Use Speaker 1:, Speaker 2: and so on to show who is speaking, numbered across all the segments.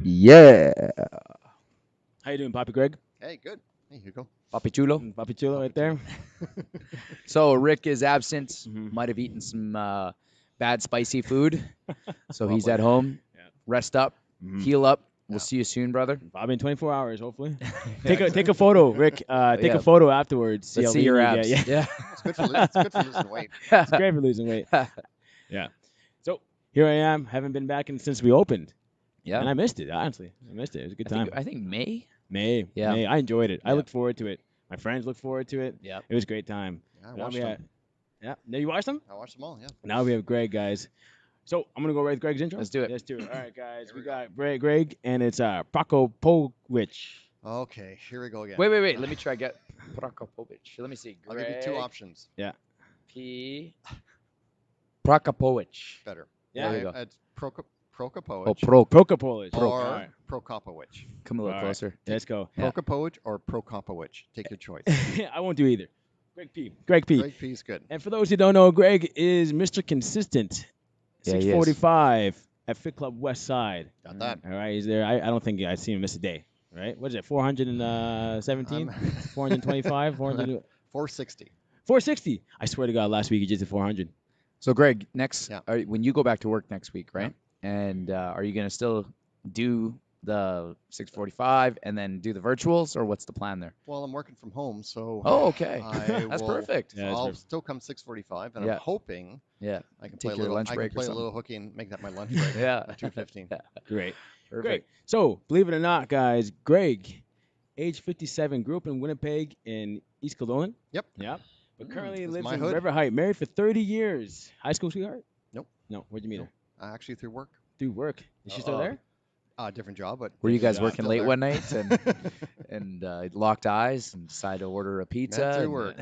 Speaker 1: Yeah.
Speaker 2: How you doing, Papi Greg?
Speaker 3: Hey, good. Hey, Hugo.
Speaker 1: Papi Chulo.
Speaker 2: Papi Chulo right there.
Speaker 1: So Rick is absent.
Speaker 2: Mhm.
Speaker 1: Might have eaten some bad spicy food. So he's
Speaker 3: Probably.
Speaker 1: at home.
Speaker 2: Yeah.
Speaker 1: Rest up.
Speaker 2: Mhm.
Speaker 1: Heal up. We'll
Speaker 3: Yeah.
Speaker 1: see you soon, brother.
Speaker 2: Probably in 24 hours, hopefully. Take a photo, Rick. Take
Speaker 1: Yeah.
Speaker 2: a photo afterwards. See
Speaker 1: Let's
Speaker 2: how
Speaker 1: see your
Speaker 2: lean you
Speaker 1: abs.
Speaker 2: get. Yeah.
Speaker 3: It's good for it's good for losing weight.
Speaker 2: It's great for losing weight. Yeah. So here I am. Haven't been back since we opened,
Speaker 1: Yeah.
Speaker 2: and I missed it. Honestly, I missed it. It was a good time.
Speaker 1: I think May.
Speaker 2: May.
Speaker 1: Yeah.
Speaker 2: May. I enjoyed it. I
Speaker 1: Yeah.
Speaker 2: look forward to it. My friends look forward to it.
Speaker 1: Yeah.
Speaker 2: It was a great time.
Speaker 3: I
Speaker 2: Now
Speaker 3: watched
Speaker 2: we
Speaker 3: them.
Speaker 2: had- Yeah. Now you watched them?
Speaker 3: I watched them all. Yeah.
Speaker 2: Now we have Greg, guys. So I'm gonna go right with Greg's intro.
Speaker 1: Let's do it.
Speaker 2: Let's do it. All right, guys.
Speaker 3: Here
Speaker 2: We
Speaker 3: we go.
Speaker 2: got Greg, and it's Prokopowicz.
Speaker 3: Okay, here we go again.
Speaker 1: Wait. Let me try get Prokopovich. Let me see.
Speaker 3: I'll give you two
Speaker 1: Greg
Speaker 3: options.
Speaker 1: P. Prokopovich.
Speaker 3: Better.
Speaker 2: Yeah.
Speaker 1: There you go.
Speaker 3: It's Prokopowicz
Speaker 1: Oh,
Speaker 2: Prokopowicz.
Speaker 3: or
Speaker 2: All right.
Speaker 3: Prokopowicz.
Speaker 1: Come a little
Speaker 2: All right.
Speaker 1: closer.
Speaker 2: Let's go.
Speaker 1: Yeah.
Speaker 3: Prokopowicz or Prokopowicz. Take your choice.
Speaker 2: I won't do either. Greg P. Greg P.
Speaker 3: Great piece, good.
Speaker 2: And for those who don't know, Greg is Mr. Consistent.
Speaker 1: Yeah, he is.
Speaker 2: 645 at Fit Club West Side.
Speaker 3: Got that.
Speaker 2: All right, he's there. I don't think I've seen him miss a day. Right? What is it? 417? 425? 400?
Speaker 3: 460.
Speaker 2: 460. I swear to God, last week he just did 400.
Speaker 1: So Greg, next
Speaker 3: Yeah.
Speaker 1: when you go back to work next week, right? And are you gonna still do the 6:45 and then do the virtuals, or what's the plan there?
Speaker 3: Well, I'm working from home, so
Speaker 1: Oh, okay.
Speaker 3: I
Speaker 1: That's
Speaker 3: will-
Speaker 1: perfect.
Speaker 2: Yeah, that's
Speaker 3: I'll
Speaker 2: perfect.
Speaker 3: still come 6:45, and
Speaker 1: Yeah.
Speaker 3: I'm hoping
Speaker 1: Yeah.
Speaker 3: I can
Speaker 1: Take
Speaker 3: play a
Speaker 1: your
Speaker 3: little.
Speaker 1: lunch
Speaker 3: I
Speaker 1: break
Speaker 3: can
Speaker 1: or
Speaker 3: play a
Speaker 1: something.
Speaker 3: little hooky and make that my lunch break.
Speaker 1: Yeah.
Speaker 3: At 2:15.
Speaker 2: Great.
Speaker 1: Perfect.
Speaker 2: Great. So, believe it or not, guys, Greg, age 57, grew up in Winnipeg in East Kildonan.
Speaker 3: Yep.
Speaker 2: Yeah. But currently
Speaker 3: that's
Speaker 2: lives
Speaker 3: my
Speaker 2: in
Speaker 3: hood.
Speaker 2: River Height, married for 30 years. High school sweetheart?
Speaker 3: Nope.
Speaker 2: No. Where'd you meet
Speaker 3: Nope. Actually, through work.
Speaker 2: her? Through work. Is she still
Speaker 1: Uh-oh.
Speaker 2: there?
Speaker 3: Different job, but
Speaker 1: Were you guys
Speaker 2: Yeah,
Speaker 1: working
Speaker 3: still
Speaker 1: late
Speaker 3: there.
Speaker 1: one night and locked eyes and decided to order a pizza?
Speaker 3: Meant to
Speaker 1: and-
Speaker 3: work.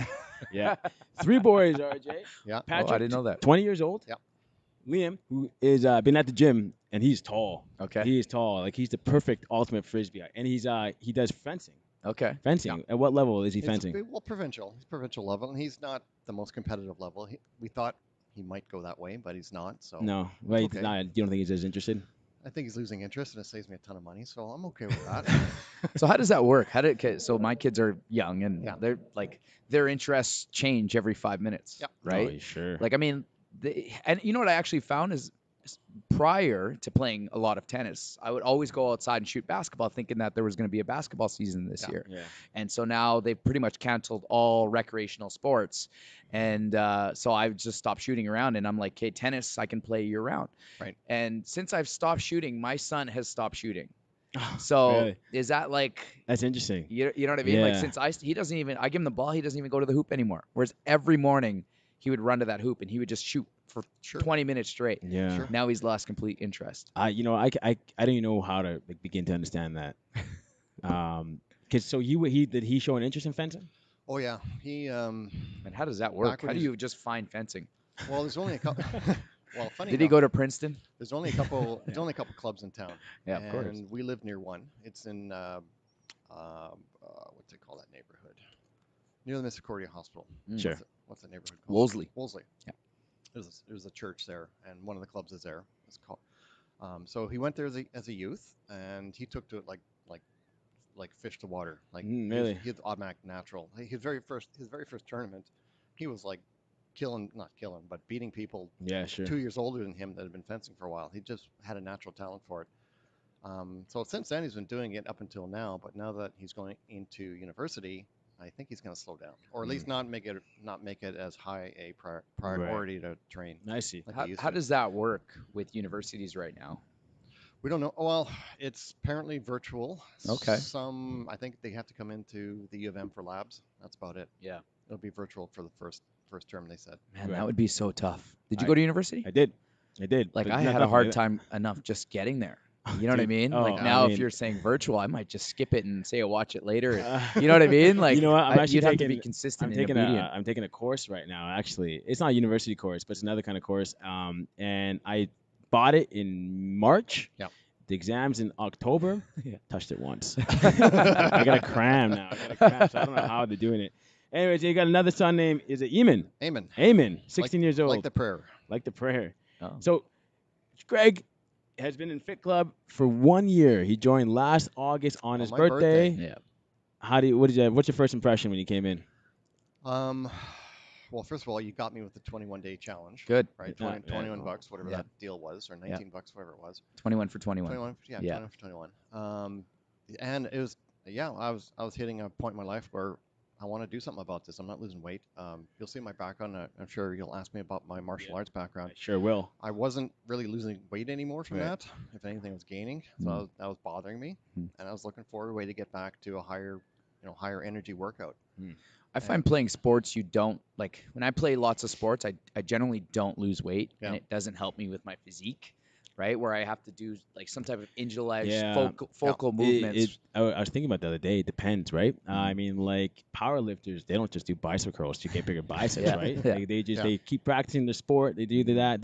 Speaker 2: Yeah. 3 boys, RJ.
Speaker 3: Yeah.
Speaker 2: Patrick,
Speaker 1: Oh, I didn't know that.
Speaker 2: 20 years old.
Speaker 3: Yep.
Speaker 2: Liam, who is been at the gym, and he's tall.
Speaker 1: Okay.
Speaker 2: He is tall. Like, he's the perfect ultimate frisbee. And he does fencing.
Speaker 1: Okay.
Speaker 2: Fencing. At what level is he fencing?
Speaker 3: Well, provincial. He's provincial level, and he's not the most competitive level. We thought he might go that way, but he's not. So
Speaker 2: No. Right.
Speaker 3: okay.
Speaker 2: Not, you don't think he's as interested?
Speaker 3: I think he's losing interest, and it saves me a ton of money. So I'm okay with that.
Speaker 1: So how does that work? So my kids are young and
Speaker 3: Yeah.
Speaker 1: they're like their interests change every 5 minutes.
Speaker 3: Yep.
Speaker 1: Right.
Speaker 2: Oh, sure.
Speaker 1: Like, I mean, and you know what I actually found is prior to playing a lot of tennis, I would always go outside and shoot basketball thinking that there was going to be a basketball season this
Speaker 3: Yeah.
Speaker 1: year.
Speaker 2: Yeah.
Speaker 1: And so now they've pretty much canceled all recreational sports. And so I've just stopped shooting around and I'm like, okay, tennis, I can play year round.
Speaker 3: Right.
Speaker 1: And since I've stopped shooting, my son has stopped shooting. So
Speaker 2: Really?
Speaker 1: is that like,
Speaker 2: That's interesting.
Speaker 1: you know what I mean? Like
Speaker 2: Yeah.
Speaker 1: since he doesn't even, I give him the ball, he doesn't even go to the hoop anymore. Whereas every morning he would run to that hoop and he would just shoot for
Speaker 3: Sure.
Speaker 1: 20 minutes straight.
Speaker 2: Yeah.
Speaker 3: Sure.
Speaker 1: Now he's lost complete interest.
Speaker 2: I don't even know how to begin to understand that. Cause so did he show an interest in fencing?
Speaker 3: Oh yeah, he.
Speaker 1: And how does that work?
Speaker 3: Back when
Speaker 1: How do
Speaker 3: he's-
Speaker 1: you just find fencing?
Speaker 3: Well, there's only a couple. Well, funny.
Speaker 1: Did he
Speaker 3: enough,
Speaker 1: go to Princeton?
Speaker 3: There's only a couple. There's only a couple clubs in town.
Speaker 1: Yeah, of course.
Speaker 3: And we live near one. It's in what's it called, that neighborhood? Near the Misericordia Hospital.
Speaker 1: Mm.
Speaker 2: Sure.
Speaker 3: What's the neighborhood called?
Speaker 1: Wolseley.
Speaker 3: Wolseley.
Speaker 1: Yeah.
Speaker 3: There's a church there, and one of the clubs is there. It's called. So he went there as a youth, and he took to it like fish to water. Like
Speaker 2: Really?
Speaker 3: he was automatic natural. His very first tournament, he was like not killing, but beating people
Speaker 2: Yeah, sure.
Speaker 3: 2 years older than him that had been fencing for a while. He just had a natural talent for it. So since then, he's been doing it up until now. But now that he's going into university, I think he's going to slow down, or at least not make it as high a priority to train.
Speaker 2: I see.
Speaker 3: like
Speaker 1: How,
Speaker 3: he used
Speaker 1: how
Speaker 3: to.
Speaker 1: does that work with universities right now?
Speaker 3: We don't know. Well, it's apparently virtual.
Speaker 1: Okay.
Speaker 3: I think they have to come into the U of M for labs. That's about it.
Speaker 1: Yeah.
Speaker 3: It'll be virtual for the first term, they said.
Speaker 1: Man,
Speaker 2: Right.
Speaker 1: that would be so tough. Did you
Speaker 2: I-
Speaker 1: go to university?
Speaker 2: I did. Like
Speaker 1: Like I had a hard time enough just getting there. You know what I
Speaker 2: Dude,
Speaker 1: mean?
Speaker 2: oh,
Speaker 1: Like
Speaker 2: I
Speaker 1: now, if
Speaker 2: mean-
Speaker 1: you're saying virtual, I might just skip it and say I'll watch it later. You know what I mean? Like
Speaker 2: you know what? I'm actually
Speaker 1: you'd have to
Speaker 2: taking.
Speaker 1: be consistent
Speaker 2: I'm
Speaker 1: and
Speaker 2: taking
Speaker 1: obedient.
Speaker 2: I'm taking a course right now. Actually, it's not a university course, but it's another kind of course. And I bought it in March.
Speaker 3: Yeah.
Speaker 2: The exams in October.
Speaker 1: Yeah.
Speaker 2: Touched it once. I got to cram now. So I don't know how they're doing it. Anyways, you got another son named, is it Eamon?
Speaker 3: Amen.
Speaker 2: Eamon, 16 years old.
Speaker 3: Like the prayer.
Speaker 2: Like the prayer.
Speaker 1: Oh.
Speaker 2: So Greg has been in Fit Club for 1 year. He joined last August on his
Speaker 3: my
Speaker 2: birthday.
Speaker 3: birthday.
Speaker 1: Yeah.
Speaker 2: What's your first impression when you came in?
Speaker 3: Well, first of all, you got me with the 21-day challenge.
Speaker 1: Good.
Speaker 3: Right,
Speaker 2: Yeah,
Speaker 3: 21 bucks, whatever
Speaker 1: Yeah.
Speaker 3: that deal was, or 19 bucks, whatever it was.
Speaker 1: 21 for 21.
Speaker 3: 21, yeah,
Speaker 1: Yeah.
Speaker 3: 21 for 21. And it was, yeah, I was hitting a point in my life where I want to do something about this. I'm not losing weight. You'll see my background. I'm sure you'll ask me about my martial arts background.
Speaker 2: I sure will.
Speaker 3: I wasn't really losing weight anymore from
Speaker 2: Right.
Speaker 3: that. If anything, I was gaining. So that was bothering me, and I was looking for a way to get back to a higher, higher energy workout.
Speaker 1: I find playing sports, you don't like when I play lots of sports, I generally don't lose weight, and
Speaker 3: Yeah.
Speaker 1: it doesn't help me with my physique, right? Where I have to do like some type of individualized
Speaker 2: Yeah.
Speaker 1: focal movements.
Speaker 2: I was thinking about the other day. It depends, right? I mean, like power lifters, they don't just do bicep curls to get bigger biceps,
Speaker 1: Yeah.
Speaker 2: right?
Speaker 1: Yeah.
Speaker 2: Like,
Speaker 3: Yeah.
Speaker 2: they keep practicing their sport. They do that, and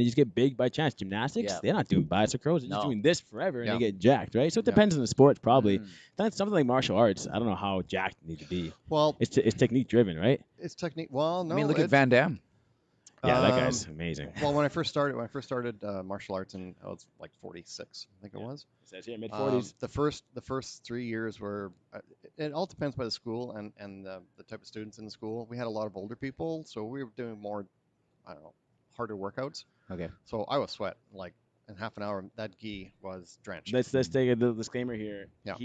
Speaker 2: they just get big by chance. Gymnastics,
Speaker 1: Yeah.
Speaker 2: they're not doing bicep curls. They're just
Speaker 1: No.
Speaker 2: doing this forever, and
Speaker 3: Yeah.
Speaker 2: they get jacked, right? So it
Speaker 3: Yeah.
Speaker 2: depends on the sport, probably.
Speaker 1: Mm.
Speaker 2: That's something like martial arts. I don't know how jacked they need to be.
Speaker 3: Well,
Speaker 2: It's technique driven, right?
Speaker 3: it's technique. Well, no.
Speaker 1: I mean, look at Van Damme.
Speaker 2: Yeah, that
Speaker 3: Um,
Speaker 2: guy's amazing.
Speaker 3: Well, when I first started martial arts, and I was like 46, I think it was.
Speaker 2: It says here mid-40s.
Speaker 3: The first 3 years were. It all depends by the school and the type of students in the school. We had a lot of older people, so we were doing more, I don't know, harder workouts.
Speaker 1: Okay.
Speaker 3: So I was sweat like in half an hour. That gi was drenched.
Speaker 2: Let's take a disclaimer here.
Speaker 3: Yeah.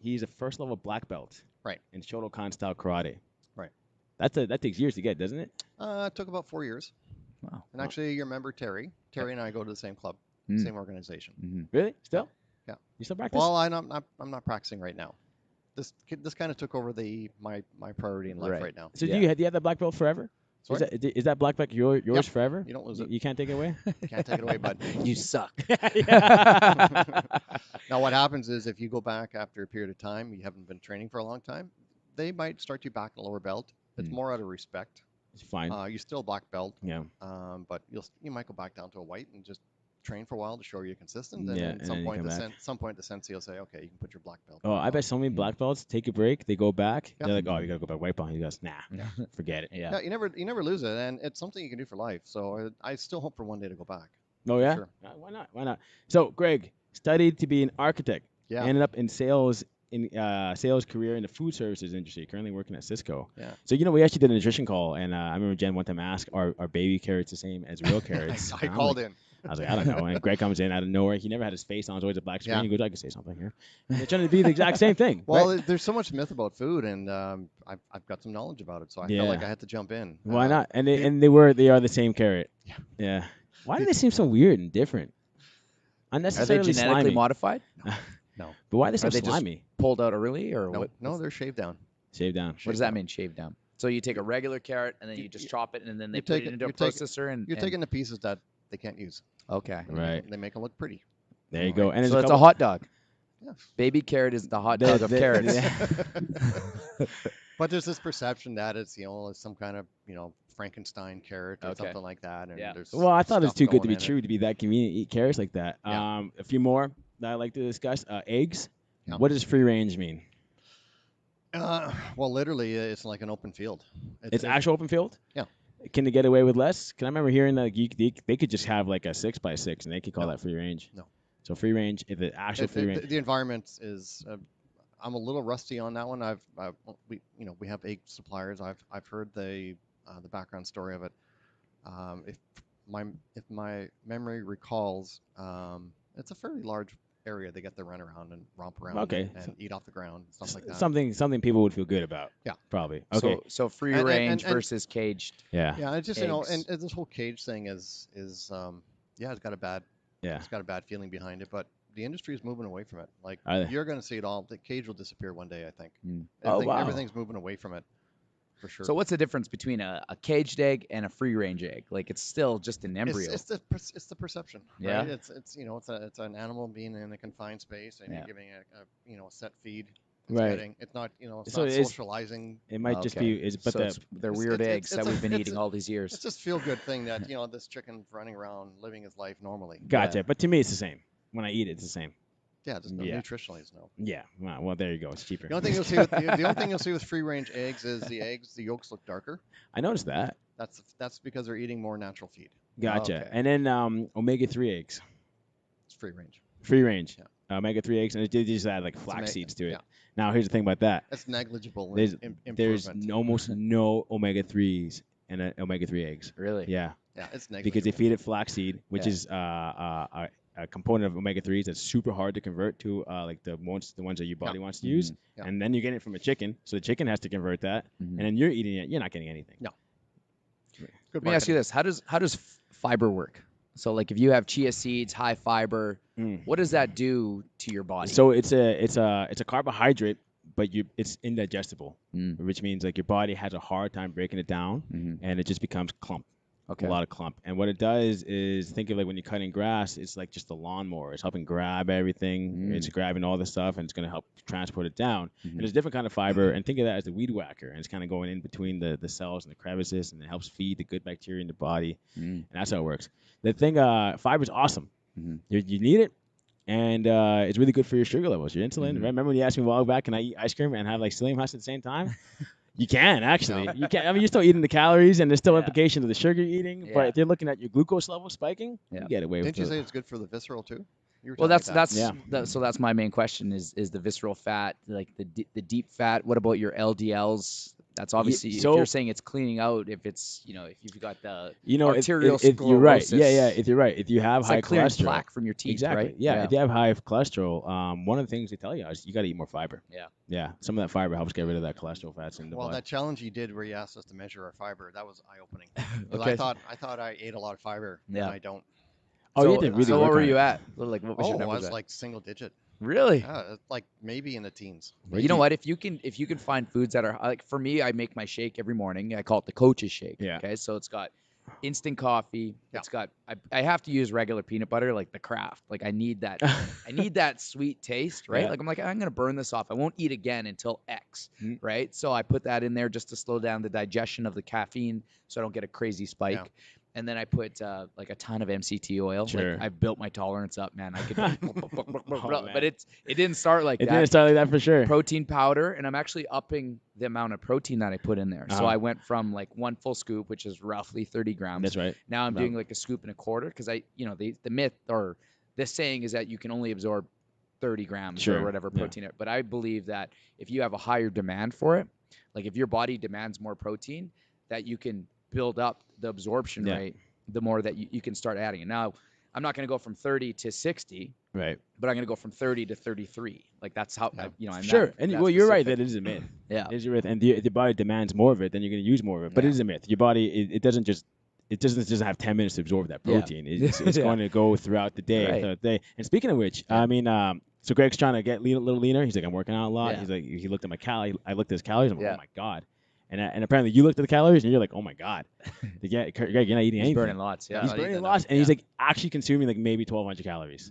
Speaker 2: He's a first level black belt.
Speaker 3: Right.
Speaker 2: In Shotokan style karate.
Speaker 3: Right.
Speaker 2: That takes years to get, doesn't it?
Speaker 3: It took about 4 years.
Speaker 1: Wow.
Speaker 3: And actually, you remember Terry? Terry and I go to the same club, same organization.
Speaker 1: Mm-hmm.
Speaker 2: Really? Still?
Speaker 3: Yeah.
Speaker 2: You still practice?
Speaker 3: Well, I'm not practicing right now. This kind of took over my priority in life right now.
Speaker 2: so
Speaker 1: Yeah.
Speaker 2: do you have that black belt forever?
Speaker 3: Sorry?
Speaker 2: Is that black belt yours
Speaker 3: Yeah.
Speaker 2: forever?
Speaker 3: You don't lose it.
Speaker 2: You can't take it away?
Speaker 3: Can't take it away, bud.
Speaker 1: You suck.
Speaker 3: Now, what happens is if you go back after a period of time, you haven't been training for a long time, they might start you back in a lower belt. It's more out of respect.
Speaker 2: It's fine.
Speaker 3: You're still a black belt,
Speaker 2: Yeah.
Speaker 3: but you might go back down to a white and just train for a while to show you're consistent. And
Speaker 2: Yeah,
Speaker 3: then
Speaker 2: and
Speaker 3: at
Speaker 2: then you come back.
Speaker 3: the sensei will say, okay, you can put your black belt.
Speaker 2: Oh, I bet so many black belts take a break, they go back,
Speaker 3: Yeah.
Speaker 2: they're like, oh, you gotta go back white belt. He goes, nah, forget it.
Speaker 1: Yeah.
Speaker 3: Yeah, you never lose it, and it's something you can do for life. So I still hope for one day to go back.
Speaker 2: Oh yeah?
Speaker 3: Sure.
Speaker 2: Why not? Why not? So Greg studied to be an architect.
Speaker 3: Yeah.
Speaker 2: Ended up in sales career in the food services industry. Currently working at Cisco.
Speaker 3: Yeah.
Speaker 2: So we actually did a nutrition call, and I remember Jen one time asked, "Are baby carrots the same as real carrots?"
Speaker 3: I called in.
Speaker 2: I was like, I don't know. And Greg comes in out of nowhere. He never had his face on. It's always a black screen.
Speaker 3: Yeah.
Speaker 2: He goes, I can say something here. And they're trying to be the exact same thing.
Speaker 3: Well,
Speaker 2: right?
Speaker 3: there's so much myth about food, and I've got some knowledge about it, so I
Speaker 2: Yeah.
Speaker 3: felt like I had to jump in.
Speaker 2: Why not? And they are the same carrot.
Speaker 3: Yeah.
Speaker 2: Yeah. Why do they seem so weird and different?
Speaker 1: Are they
Speaker 2: Unnecessarily
Speaker 1: genetically
Speaker 2: slimy.
Speaker 1: modified?
Speaker 3: No.
Speaker 2: But why are they so
Speaker 1: Are they just-
Speaker 2: slimy?
Speaker 1: Pulled out early, or
Speaker 3: No,
Speaker 1: what?
Speaker 3: no, they're shaved down.
Speaker 2: Shave down.
Speaker 1: What does that mean? Shaved down. So you take a regular carrot and then you just chop it, and then they
Speaker 3: you
Speaker 1: put
Speaker 3: take
Speaker 1: it
Speaker 3: it-
Speaker 1: into a
Speaker 3: you take it-
Speaker 1: processor, and
Speaker 3: You're taking the pieces that they can't use.
Speaker 1: Okay.
Speaker 2: Right.
Speaker 3: They make them look pretty.
Speaker 2: There you go. And
Speaker 1: So
Speaker 2: there's
Speaker 1: it's a
Speaker 2: couple-
Speaker 1: hot dog.
Speaker 3: Yeah.
Speaker 1: Baby carrot is the hot dog of carrots.
Speaker 3: But there's this perception that it's it's some kind of Frankenstein carrot or
Speaker 1: Okay.
Speaker 3: something like that. And
Speaker 1: Yeah.
Speaker 3: there's
Speaker 2: Well, I thought it was
Speaker 3: stuff
Speaker 2: too good to
Speaker 3: going
Speaker 2: be
Speaker 3: in
Speaker 2: true to be that convenient to eat carrots like that.
Speaker 3: Yeah.
Speaker 2: A few more that I like to discuss. Eggs.
Speaker 3: Yeah.
Speaker 2: What does free range mean?
Speaker 3: Well, literally, it's like an open field.
Speaker 2: It's actual open field?
Speaker 3: Yeah.
Speaker 2: Can they get away with less? Because I remember hearing that they could just have like a 6x6 and they could call
Speaker 3: No.
Speaker 2: that free range.
Speaker 3: No.
Speaker 2: So free range, if the actual free range.
Speaker 3: The environment is. I'm a little rusty on that one. We have egg suppliers. I've heard the background story of it. If my memory recalls, it's a fairly large area. They get to run around and romp around
Speaker 2: Okay.
Speaker 3: and eat off the ground, stuff like that.
Speaker 2: Something people would feel good about.
Speaker 3: Yeah.
Speaker 2: Probably. Okay.
Speaker 1: So free
Speaker 3: And-
Speaker 1: range
Speaker 3: and-
Speaker 1: versus caged.
Speaker 2: yeah.
Speaker 3: Yeah, it's just
Speaker 1: Eggs.
Speaker 3: and this whole cage thing is it's got a bad
Speaker 2: Yeah.
Speaker 3: it's got a bad feeling behind it, but the industry is moving away from it. Like
Speaker 2: Are they?
Speaker 3: you're going to see it all. The cage will disappear one day, I think.
Speaker 2: Oh, wow.
Speaker 3: Everything's moving away from it, for sure.
Speaker 1: So what's the difference between a caged egg and a free range egg? Like it's still just an
Speaker 3: It's,
Speaker 1: embryo.
Speaker 3: it's the perception.
Speaker 1: Yeah.
Speaker 3: Right? It's an animal being in a confined space and
Speaker 1: Yeah.
Speaker 3: you're giving a set feed.
Speaker 2: Right.
Speaker 3: It's not it's
Speaker 2: So
Speaker 3: not
Speaker 2: it's-
Speaker 3: socializing.
Speaker 2: It might just
Speaker 1: Okay.
Speaker 2: be. But
Speaker 1: So they're
Speaker 3: It's-
Speaker 1: weird
Speaker 3: it's-
Speaker 1: eggs
Speaker 3: it's
Speaker 1: that
Speaker 3: a-
Speaker 1: we've been
Speaker 3: it's
Speaker 1: eating
Speaker 3: a-
Speaker 1: all these years.
Speaker 3: It's just feel good thing that this chicken running around living his life normally.
Speaker 2: Gotcha.
Speaker 1: Yeah.
Speaker 2: But to me, it's the same. When I eat it, it's the same.
Speaker 3: Yeah, just
Speaker 2: Yeah.
Speaker 3: nutritionally, it's no.
Speaker 2: Yeah. Well, there you go. It's cheaper.
Speaker 3: The only thing you'll see with the only thing you'll see with free range eggs is the yolks look darker.
Speaker 2: I noticed that.
Speaker 3: That's because they're eating more natural feed.
Speaker 2: Gotcha.
Speaker 1: Okay.
Speaker 2: And then omega-3 eggs,
Speaker 3: It's free range.
Speaker 2: free range.
Speaker 3: Yeah.
Speaker 2: Omega-3 eggs, and they just add like
Speaker 3: It's
Speaker 2: flax seeds to it.
Speaker 3: yeah.
Speaker 2: Now, here's the thing about that.
Speaker 3: It's negligible
Speaker 2: There's
Speaker 3: improvement.
Speaker 2: almost no omega-3s in omega-3 eggs.
Speaker 1: Really?
Speaker 2: Yeah,
Speaker 3: Yeah, it's negligible.
Speaker 2: because they feed it flaxseed, which
Speaker 1: Yeah.
Speaker 2: is a component of omega-3s that's super hard to convert to like the ones that your body wants to use.
Speaker 3: Yeah.
Speaker 2: And then you get it from a chicken, so the chicken has to convert that, and then you're eating it. You're not getting anything.
Speaker 3: No.
Speaker 1: Let
Speaker 3: Good
Speaker 1: me ask you
Speaker 3: marketing.
Speaker 1: this: how does fiber work? So like if you have chia seeds, high fiber, what does that do to your body?
Speaker 2: So it's a carbohydrate, but it's indigestible, which means like your body has a hard time breaking it down, and it just becomes clump.
Speaker 1: Okay.
Speaker 2: A lot of clump. And what it does is, think of like when you're cutting grass, it's like just a lawnmower. It's helping grab everything. It's grabbing all the stuff, and it's going to help transport it down. And there's different kind of fiber, and think of that as the weed whacker. And it's kind of going in between the cells and the crevices, and it helps feed the good bacteria in the body. And that's how it works. The thing, fiber is awesome. You need it. And it's really good for your sugar levels, your insulin. Remember when you asked me a while back, can I eat ice cream and have like psyllium husk at the same time? You can, actually.
Speaker 3: No.
Speaker 2: You can. I mean, you're still eating the calories, and there's still implications of the sugar you're eating.
Speaker 1: Yeah.
Speaker 2: But if you're looking at your glucose level spiking, you get away with
Speaker 3: Didn't you
Speaker 2: it.
Speaker 3: say it's good for the visceral too? You were
Speaker 1: Well,
Speaker 3: telling me
Speaker 1: that's so that's my main question is the visceral fat, like the deep fat. What about your LDLs? That's obviously if
Speaker 2: so-
Speaker 1: you're saying it's cleaning out. If it's if you've got the
Speaker 2: if
Speaker 1: arterial
Speaker 2: you're right.
Speaker 1: sclerosis.
Speaker 2: Yeah. If you're right. If you have
Speaker 1: it's
Speaker 2: high
Speaker 1: like clearing
Speaker 2: cholesterol,
Speaker 1: plaque from your teeth,
Speaker 2: exactly.
Speaker 1: right?
Speaker 2: Yeah. If you have high cholesterol, one of the things they tell you is you got to eat more fiber.
Speaker 1: Yeah.
Speaker 2: Yeah. Some of that fiber helps get rid of that cholesterol fats in the
Speaker 3: Well,
Speaker 2: body.
Speaker 3: that challenge you did where you asked us to measure our fiber, that was eye-opening. 'Cause
Speaker 1: Okay.
Speaker 3: I thought I ate a lot of fiber,
Speaker 1: Yeah.
Speaker 3: and I don't.
Speaker 2: Oh,
Speaker 1: so,
Speaker 2: you did really
Speaker 1: so
Speaker 2: work
Speaker 1: what were
Speaker 2: on
Speaker 1: you
Speaker 2: it.
Speaker 1: at? Like what was
Speaker 3: Oh,
Speaker 1: your
Speaker 3: I
Speaker 1: numbers
Speaker 3: was
Speaker 1: at?
Speaker 3: like single digit.
Speaker 1: Really?
Speaker 3: Yeah, like maybe in the teens.
Speaker 1: You know what? If you can find foods that are like, for me, I make my shake every morning. I call it the coach's shake.
Speaker 2: Yeah.
Speaker 1: Okay. So it's got instant coffee.
Speaker 3: Yeah.
Speaker 1: It's got I have to use regular peanut butter, like the Kraft. Like I need that I need that sweet taste, right?
Speaker 2: Yeah.
Speaker 1: Like I'm gonna burn this off. I won't eat again until X,
Speaker 2: Mhm.
Speaker 1: right? So I put that in there just to slow down the digestion of the caffeine, so I don't get a crazy spike.
Speaker 3: Yeah.
Speaker 1: And then I put like a ton of MCT oil.
Speaker 2: Sure.
Speaker 1: Like I've built my tolerance up, man. I could,
Speaker 2: Oh, man.
Speaker 1: but it didn't start like
Speaker 2: It
Speaker 1: that.
Speaker 2: didn't start like that for sure.
Speaker 1: Protein powder, and I'm actually upping the amount of protein that I put in there. So
Speaker 2: Uh-huh.
Speaker 1: I went from like one full scoop, which is roughly 30 grams.
Speaker 2: That's right.
Speaker 1: Now I'm
Speaker 2: About-
Speaker 1: doing like a scoop and a quarter because the myth or this saying is that you can only absorb 30 grams
Speaker 2: Sure.
Speaker 1: or whatever
Speaker 2: Yeah.
Speaker 1: protein. But I believe that if you have a higher demand for it, like if your body demands more protein, that you can build up the absorption
Speaker 2: Yeah.
Speaker 1: rate, the more that you can start adding it. Now, I'm not going to go from 30 to 60,
Speaker 2: Right.
Speaker 1: but I'm going to go from 30 to 33. Like that's how I'm
Speaker 2: Sure.
Speaker 1: that-
Speaker 2: And
Speaker 1: that
Speaker 2: well, you're right
Speaker 1: specific.
Speaker 2: that it is a myth.
Speaker 1: Yeah.
Speaker 2: It is a myth. And if the body demands more of it, then you're going to use more of it. But it
Speaker 1: Yeah.
Speaker 2: is a myth. Your body, it doesn't just have 10 minutes to absorb that
Speaker 1: Yeah.
Speaker 2: protein. It's
Speaker 1: Yeah.
Speaker 2: going to go throughout the day.
Speaker 1: Right.
Speaker 2: Throughout the day. And speaking of which,
Speaker 1: Yeah.
Speaker 2: I mean, so Greg's trying to get a little leaner. He's like, I'm working out a lot.
Speaker 1: Yeah.
Speaker 2: He's like, he looked at my calories. I looked at his calories. I'm like,
Speaker 1: Yeah.
Speaker 2: oh my god. And apparently you looked at the calories and you're like, oh my god. Greg, you're not eating
Speaker 1: He's
Speaker 2: anything.
Speaker 1: burning lots. Yeah.
Speaker 2: He's
Speaker 3: not
Speaker 2: burning
Speaker 3: eating
Speaker 2: lots,
Speaker 3: enough.
Speaker 2: and he's
Speaker 3: Yeah.
Speaker 2: like actually consuming like maybe 1,200 calories.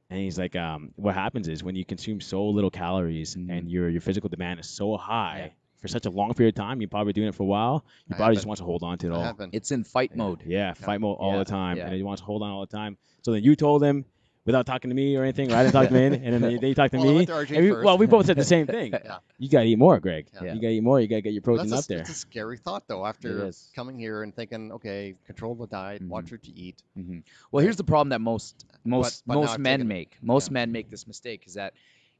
Speaker 2: And he's like, what happens is when you consume so little calories and your physical demand is so high for such a long period of time, you're probably doing it for a while. Your
Speaker 3: I
Speaker 2: body
Speaker 3: have
Speaker 2: just
Speaker 3: been.
Speaker 2: wants to hold on to it
Speaker 3: I
Speaker 2: all.
Speaker 3: have been.
Speaker 1: It's in fight mode.
Speaker 2: Yeah, fight mode all
Speaker 1: Yeah,
Speaker 2: the time,
Speaker 1: yeah.
Speaker 2: and he wants to hold on all the time. So then you told him without talking to me or anything, or I didn't talk to him, and then you talked to
Speaker 3: Well, I
Speaker 2: me.
Speaker 3: went to RJ
Speaker 2: and we,
Speaker 3: first.
Speaker 2: well, we both said the same thing.
Speaker 3: Yeah.
Speaker 2: You gotta eat more, Greg.
Speaker 3: Yeah.
Speaker 2: You gotta eat more. You gotta get your protein
Speaker 3: That's
Speaker 2: up there.
Speaker 3: It's a scary thought, though,
Speaker 1: It
Speaker 3: after
Speaker 1: is.
Speaker 3: coming here and thinking, okay, control the diet, watch what you eat.
Speaker 1: Well, here's the problem that most
Speaker 3: but now
Speaker 1: most
Speaker 3: I've
Speaker 1: men
Speaker 3: taken-
Speaker 1: make. Most
Speaker 3: yeah.
Speaker 1: men make this mistake is that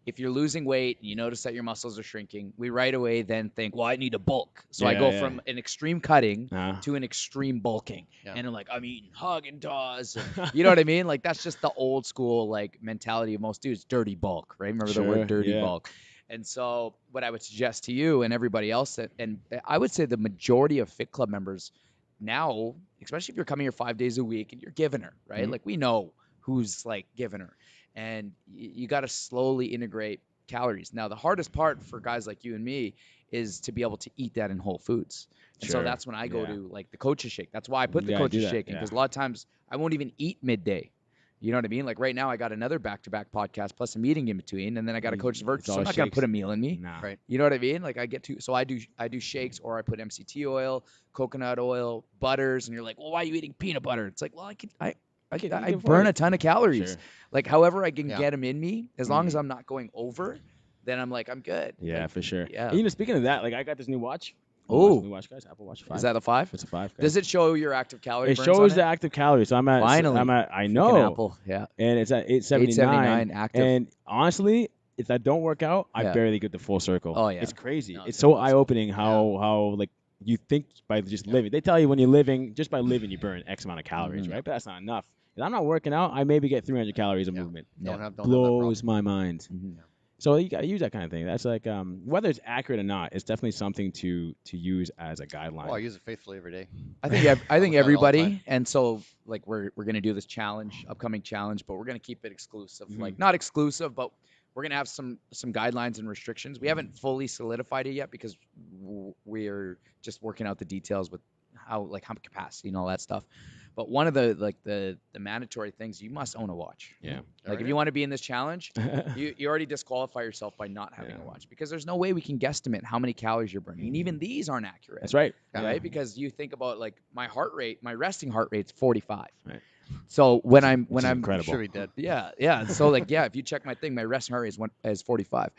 Speaker 1: if you're losing weight and you notice that your muscles are shrinking, we right away then think, well, I need to bulk. So I
Speaker 2: Yeah,
Speaker 1: go
Speaker 2: yeah.
Speaker 1: from an extreme cutting
Speaker 2: Uh,
Speaker 1: to an extreme bulking.
Speaker 3: Yeah.
Speaker 1: And I'm like, I'm eating Haagen-Dazs. And, you know what I mean? Like that's just the old school like mentality of most dudes, dirty bulk, right? Remember the
Speaker 2: Sure,
Speaker 1: word dirty
Speaker 2: yeah.
Speaker 1: bulk. And so what I would suggest to you and everybody else and I would say the majority of Fit Club members now, especially if you're coming here 5 days a week and you're giving her, right?
Speaker 2: Mhm.
Speaker 1: Like we know who's like giving her. And you got to slowly integrate calories. Now, the hardest part for guys like you and me is to be able to eat that in whole foods. And so
Speaker 2: Sure,
Speaker 1: that's when I go
Speaker 2: yeah.
Speaker 1: to like the coach's shake. That's why I put
Speaker 2: You
Speaker 1: the
Speaker 2: gotta do
Speaker 1: coach's
Speaker 2: that,
Speaker 1: shake in
Speaker 2: yeah.
Speaker 1: because a lot of times I won't even eat midday. You know what I mean? Like right now I got another back-to-back podcast plus a meeting in between and then I got a coach's virtual. So
Speaker 2: all
Speaker 1: I'm not going to
Speaker 2: shakes.
Speaker 1: put a meal in me.
Speaker 2: Nah.
Speaker 3: Right.
Speaker 1: You know what I mean? Like I do shakes or I put MCT oil, coconut oil, butters, and you're like, well, why are you eating peanut butter? It's like, well, I
Speaker 2: can
Speaker 1: burn
Speaker 2: afford
Speaker 1: a
Speaker 2: it.
Speaker 1: ton of calories.
Speaker 2: Sure.
Speaker 1: Like however I can
Speaker 3: Yeah.
Speaker 1: get them in me, as long as I'm not going over, then I'm like, I'm good.
Speaker 2: Yeah,
Speaker 1: Like,
Speaker 2: for sure.
Speaker 1: yeah.
Speaker 2: And, speaking of that, like I got this new watch.
Speaker 1: Oh,
Speaker 2: We watch guys. Apple Watch 5.
Speaker 1: is that a 5?
Speaker 2: It's a 5. Guys.
Speaker 1: Does it show your active calorie
Speaker 2: It
Speaker 1: burns
Speaker 2: shows
Speaker 1: on
Speaker 2: the
Speaker 1: it?
Speaker 2: active calories. So
Speaker 1: Finally.
Speaker 2: I
Speaker 1: Freaking
Speaker 2: know.
Speaker 1: Apple. Yeah.
Speaker 2: And it's at 879.
Speaker 1: 879 active.
Speaker 2: And honestly, if I don't work out, I
Speaker 1: Yeah.
Speaker 2: barely get the full circle.
Speaker 1: Oh, yeah.
Speaker 2: It's crazy.
Speaker 1: No,
Speaker 2: it's
Speaker 1: it's
Speaker 2: so
Speaker 1: impossible.
Speaker 2: eye-opening how like you think by just living. They tell you when you're living, just by living, you burn X amount of calories,
Speaker 1: Mhm.
Speaker 2: right? But that's not enough. If I'm not working out, I maybe get 300 calories of
Speaker 3: Yeah.
Speaker 2: movement.
Speaker 1: Yeah.
Speaker 3: Don't have that
Speaker 2: Blows
Speaker 3: problem.
Speaker 2: my mind.
Speaker 1: Mhm.
Speaker 2: So you got to use that kind of thing. That's like whether it's accurate or not, it's definitely something to use as a guideline.
Speaker 3: Oh, I use it faithfully every day.
Speaker 1: I think
Speaker 3: I
Speaker 1: I
Speaker 3: look
Speaker 1: think
Speaker 3: at it all the
Speaker 1: everybody,
Speaker 3: time.
Speaker 1: and so like we're gonna do this challenge, upcoming challenge, but we're gonna keep it exclusive.
Speaker 2: Mhm.
Speaker 1: Like not exclusive, but we're gonna have some guidelines and restrictions. We haven't fully solidified it yet because we're just working out the details with how capacity and all that stuff. But one of the mandatory things, you must own a watch.
Speaker 2: Yeah.
Speaker 1: Like if you want to be in this challenge, you already disqualify yourself by not having
Speaker 2: Yeah.
Speaker 1: a watch because there's no way we can guesstimate how many calories you're burning, and even these aren't accurate.
Speaker 2: That's right.
Speaker 1: Right? Because you think about like my heart rate, my resting heart rate's 45.
Speaker 2: Right.
Speaker 1: So when I'm
Speaker 2: Which is
Speaker 1: I'm
Speaker 2: incredible.
Speaker 3: Sure, he did.
Speaker 1: yeah. So like if you check my thing, my resting heart rate is 45.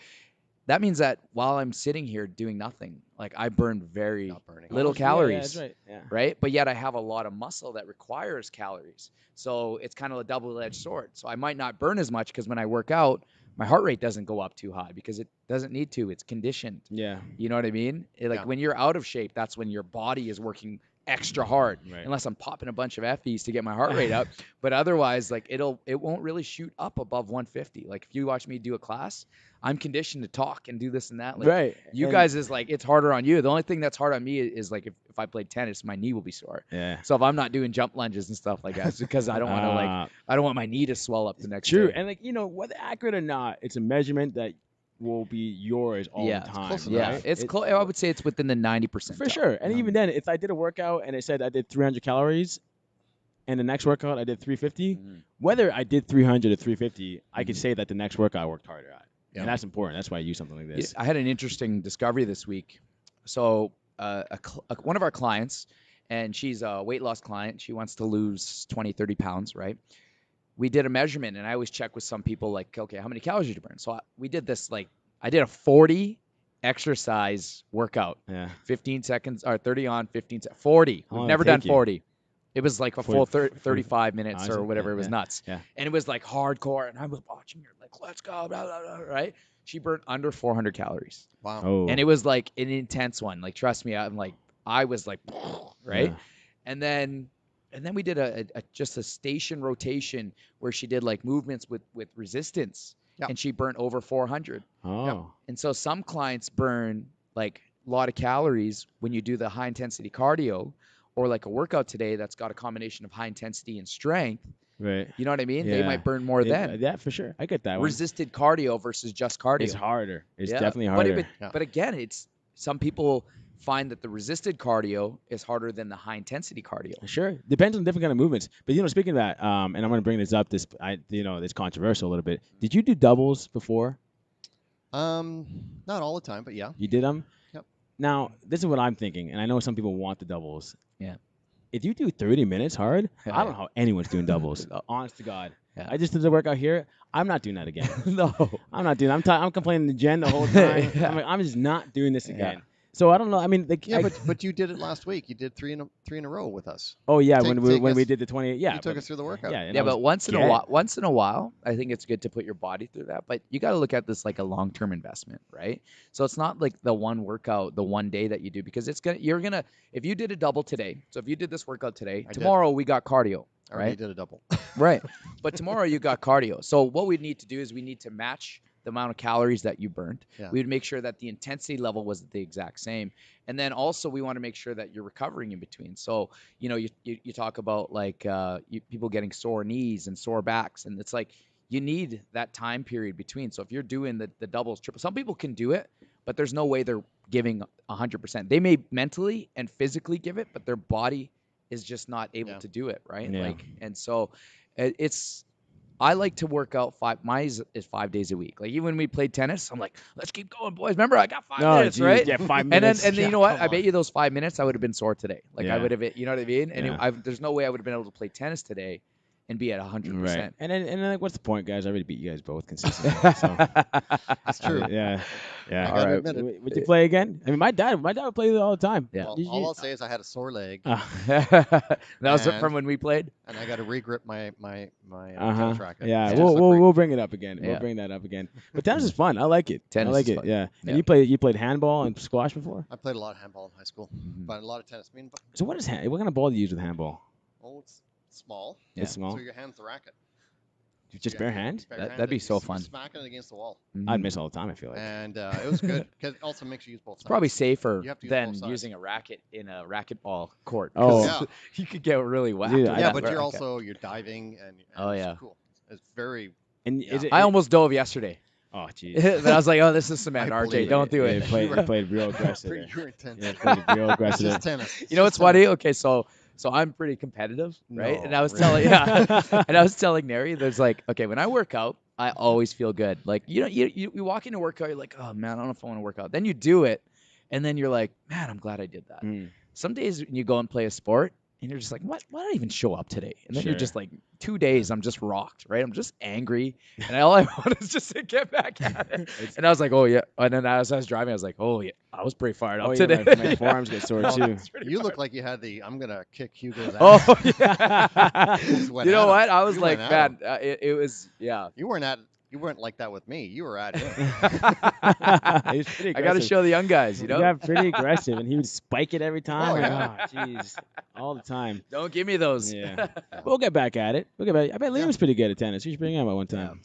Speaker 1: That means that while I'm sitting here doing nothing, like I burn very
Speaker 3: Not burning.
Speaker 1: little
Speaker 2: Yeah,
Speaker 1: calories.
Speaker 2: that's right. Yeah.
Speaker 1: Right? But yet I have a lot of muscle that requires calories. So it's kind of a double-edged sword. So I might not burn as much because when I work out, my heart rate doesn't go up too high because it doesn't need to. It's conditioned.
Speaker 2: Yeah.
Speaker 1: You know what I mean? Like
Speaker 3: Yeah.
Speaker 1: when you're out of shape, that's when your body is working extra hard.
Speaker 2: Right.
Speaker 1: Unless I'm popping a bunch of FEs to get my heart rate up. But otherwise, like it won't really shoot up above 150. Like if you watch me do a class, I'm conditioned to talk and do this and that. Like
Speaker 2: Right.
Speaker 1: you
Speaker 2: And-
Speaker 1: guys is like it's harder on you. The only thing that's hard on me is like if I played tennis, my knee will be sore.
Speaker 2: Yeah.
Speaker 1: So if I'm not doing jump lunges and stuff like that, it's because I don't want to I don't want my knee to swell up the next
Speaker 2: True.
Speaker 1: day.
Speaker 2: And like whether accurate or not, it's a measurement that will be yours all
Speaker 1: Yeah,
Speaker 2: the
Speaker 1: it's
Speaker 2: time.
Speaker 3: close
Speaker 2: right?
Speaker 3: enough.
Speaker 1: Yeah, it's close. I would say it's within the 90%.
Speaker 2: For sure. And even then, if I did a workout and it said I did 300 calories, and the next workout I did 350, whether I did 300 or 350, I could say that the next workout I worked harder at.
Speaker 3: Yeah.
Speaker 2: And that's important. That's why I use something like this.
Speaker 1: I had an interesting discovery this week. So one of our clients, and she's a weight loss client. She wants to lose 20, 30 pounds, right? We did a measurement, and I always check with some people like, okay, how many calories did you burn? So we did this, like, I did a 40 exercise workout.
Speaker 2: Yeah.
Speaker 1: 15 seconds, or 30 on, 15 seconds. 40.
Speaker 2: How
Speaker 1: We've
Speaker 2: long
Speaker 1: never
Speaker 2: did it
Speaker 1: done
Speaker 2: take you?
Speaker 1: 40. It was like a
Speaker 2: 40
Speaker 1: full 35 minutes
Speaker 2: Honestly,
Speaker 1: or whatever. It was
Speaker 2: yeah.
Speaker 1: nuts.
Speaker 2: Yeah.
Speaker 1: And it was like hardcore, and I was watching her like, let's go, blah, blah, blah, right? She burnt under 400 calories.
Speaker 3: Wow.
Speaker 2: Oh.
Speaker 1: And it was like an intense one. Like, trust me, I was like, right?
Speaker 2: Yeah.
Speaker 1: And then we did a just a station rotation where she did like movements with resistance,
Speaker 3: Yep.
Speaker 1: and she burnt over 400.
Speaker 2: Oh.
Speaker 1: And so some clients burn like a lot of calories when you do the high intensity cardio, or like a workout today that's got a combination of high intensity and strength.
Speaker 2: Right.
Speaker 1: You know what I mean? They
Speaker 2: Yeah.
Speaker 1: might burn more then.
Speaker 2: Yeah, for sure. I get that one.
Speaker 1: Resisted cardio versus just cardio.
Speaker 2: It's harder. It's
Speaker 1: Yeah.
Speaker 2: definitely
Speaker 1: But
Speaker 2: harder.
Speaker 1: But again, it's some people find that the resisted cardio is harder than the high intensity cardio.
Speaker 2: Sure, depends on different kind of movements. But speaking of that, and I'm going to bring this up. It's controversial a little bit. Did you do doubles before?
Speaker 3: Not all the time, but yeah.
Speaker 2: You did them.
Speaker 3: Yep.
Speaker 2: Now, this is what I'm thinking, and I know some people want the doubles.
Speaker 1: Yeah.
Speaker 2: If you do 30 minutes hard,
Speaker 1: Yeah,
Speaker 2: I don't know how anyone's doing doubles.
Speaker 1: No.
Speaker 2: Honest to God,
Speaker 1: Yeah.
Speaker 2: I just did the workout here. I'm not doing that again.
Speaker 1: No.
Speaker 2: I'm not doing. I'm complaining to Jen the whole time.
Speaker 1: Yeah.
Speaker 2: I'm like, I'm just not doing this again. So I don't know. I mean, like,
Speaker 3: Yeah, but you did it last week. You did three in a row with us.
Speaker 2: oh yeah,
Speaker 3: take-
Speaker 2: when we
Speaker 3: take
Speaker 2: when we
Speaker 3: us-
Speaker 2: did the 28. Yeah,
Speaker 3: You took
Speaker 2: but-
Speaker 3: us through the workout.
Speaker 2: Yeah, and
Speaker 1: Yeah,
Speaker 2: I was
Speaker 1: but once in
Speaker 2: dead.
Speaker 1: a while, I think it's good to put your body through that. But you got to look at this like a long-term investment, right? So it's not like the one workout, the one day that you do, because you're gonna if you did a double today. So if you did this workout today,
Speaker 3: I did.
Speaker 1: tomorrow we got cardio,
Speaker 3: I already
Speaker 1: right?
Speaker 3: did a double.
Speaker 1: Right. But tomorrow you got cardio. So what we need to do is we need to match the amount of calories that you burned.
Speaker 3: Yeah.
Speaker 1: We would make sure that the intensity level was the exact same. And then also we want to make sure that you're recovering in between. So, you talk about like people getting sore knees and sore backs. And it's like you need that time period between. So if you're doing the doubles, triples, some people can do it, but there's no way they're giving 100%. They may mentally and physically give it, but their body is just not able
Speaker 3: Yeah.
Speaker 1: to do it, right?
Speaker 2: Yeah.
Speaker 1: And so I like to work out mine is 5 days a week. Like even when we played tennis, I'm like, let's keep going, boys. Remember, I got 5 minutes,
Speaker 2: geez,
Speaker 1: right?
Speaker 2: Yeah, 5
Speaker 1: And
Speaker 2: minutes.
Speaker 1: then you
Speaker 2: Yeah,
Speaker 1: know what?
Speaker 2: come
Speaker 1: I bet
Speaker 2: on.
Speaker 1: you those 5 minutes I would have been sore today. Like I
Speaker 2: Yeah.
Speaker 1: would have, you know what I mean? And
Speaker 2: Yeah.
Speaker 1: there's no way I would have been able to play tennis today and be at 100%.
Speaker 2: Right. And then like, what's the point, guys? I already beat you guys both consistently. So
Speaker 3: It's true.
Speaker 2: yeah, yeah.
Speaker 3: I
Speaker 1: All
Speaker 3: got to
Speaker 1: right.
Speaker 3: admit it.
Speaker 2: Would you play again? I mean, my dad would play it all the time.
Speaker 1: Yeah.
Speaker 3: Well,
Speaker 2: Did
Speaker 3: all
Speaker 2: you-
Speaker 3: I'll say is I had a sore leg,
Speaker 1: That was
Speaker 3: And-
Speaker 1: from when we played.
Speaker 3: and I got to regrip my
Speaker 2: Uh-huh.
Speaker 3: tennis racket.
Speaker 2: Yeah,
Speaker 3: It's too
Speaker 2: we'll
Speaker 3: slippery.
Speaker 2: we'll bring it up again.
Speaker 1: Yeah.
Speaker 2: We'll bring that up again. But tennis is fun. I like it.
Speaker 1: Tennis
Speaker 2: I like
Speaker 1: is
Speaker 2: it.
Speaker 1: fun.
Speaker 2: Yeah.
Speaker 1: Yeah.
Speaker 2: And you played handball and squash before.
Speaker 3: I played a lot of handball in high school,
Speaker 1: Mhm.
Speaker 3: but a lot of tennis. I mean,
Speaker 2: So what kind of ball do you use with handball?
Speaker 3: it's small.
Speaker 1: Yeah.
Speaker 2: It's small.
Speaker 3: So your hand's the racket.
Speaker 2: Just bare hand.
Speaker 1: That'd be so
Speaker 3: You're
Speaker 1: fun.
Speaker 3: smacking it against the wall,
Speaker 2: I'd miss all the time. I feel like.
Speaker 3: and it was good because it also makes you use both sides.
Speaker 1: It's probably safer
Speaker 3: You have to use
Speaker 1: than
Speaker 3: both sides.
Speaker 1: using a racket in a racquetball court.
Speaker 2: Oh.
Speaker 1: 'cause
Speaker 3: Yeah.
Speaker 1: you could get really whacked.
Speaker 2: Dude,
Speaker 1: with
Speaker 2: I-
Speaker 3: Yeah,
Speaker 1: that
Speaker 3: but you're
Speaker 1: racket.
Speaker 3: you're diving and
Speaker 1: Oh,
Speaker 3: it's
Speaker 1: yeah.
Speaker 3: cool. It's very
Speaker 2: And
Speaker 3: Yeah.
Speaker 2: is it?
Speaker 1: I almost dove yesterday.
Speaker 2: Oh jeez.
Speaker 1: But I was like, oh, this is cement,
Speaker 3: I
Speaker 1: RJ.
Speaker 3: believe
Speaker 1: Don't do
Speaker 2: Yeah,
Speaker 1: it.
Speaker 2: you played real aggressive.
Speaker 3: pretty
Speaker 2: there.
Speaker 3: you're intense.
Speaker 2: Yeah, played real
Speaker 3: It's
Speaker 2: aggressive.
Speaker 3: just tennis.
Speaker 1: You know what's funny? Okay, so I'm pretty competitive, right?
Speaker 3: No,
Speaker 1: And I was
Speaker 3: really?
Speaker 1: and I was telling Neri, there's like, okay, when I work out, I always feel good. Like you walk into a workout, you're like, oh man, I don't know if I want to work out. Then you do it, and then you're like, man, I'm glad I did that.
Speaker 2: Mm.
Speaker 1: Some days when you go and play a sport, and you're just like, what? Why did I even show up today? And then you're
Speaker 2: Sure.
Speaker 1: just like, 2 days, I'm just rocked, right? I'm just angry, and all I want is just to get back at it. And I was like, oh yeah. And then as I was driving, I was like, oh yeah, I was pretty fired up
Speaker 2: Oh yeah,
Speaker 1: today.
Speaker 2: my forearms get sore too.
Speaker 3: You look like you had the I'm gonna kick Hugo's ass.
Speaker 1: Oh yeah.
Speaker 3: Just went
Speaker 1: You know
Speaker 3: at him.
Speaker 1: what? I was
Speaker 3: You
Speaker 1: like,
Speaker 3: went at
Speaker 1: man, it was yeah.
Speaker 3: You weren't like that with me. You were at him.
Speaker 2: He's pretty
Speaker 1: I got to
Speaker 2: aggressive.
Speaker 1: show the young guys, you know.
Speaker 2: Yeah, pretty aggressive, and he would spike it every time.
Speaker 3: Oh,
Speaker 2: Like,
Speaker 3: yeah.
Speaker 2: oh, jeez, all the time.
Speaker 1: Don't give me those.
Speaker 2: Yeah, we'll get back at it. We'll get back. I bet Liam's pretty good at tennis. We should bring him out one time.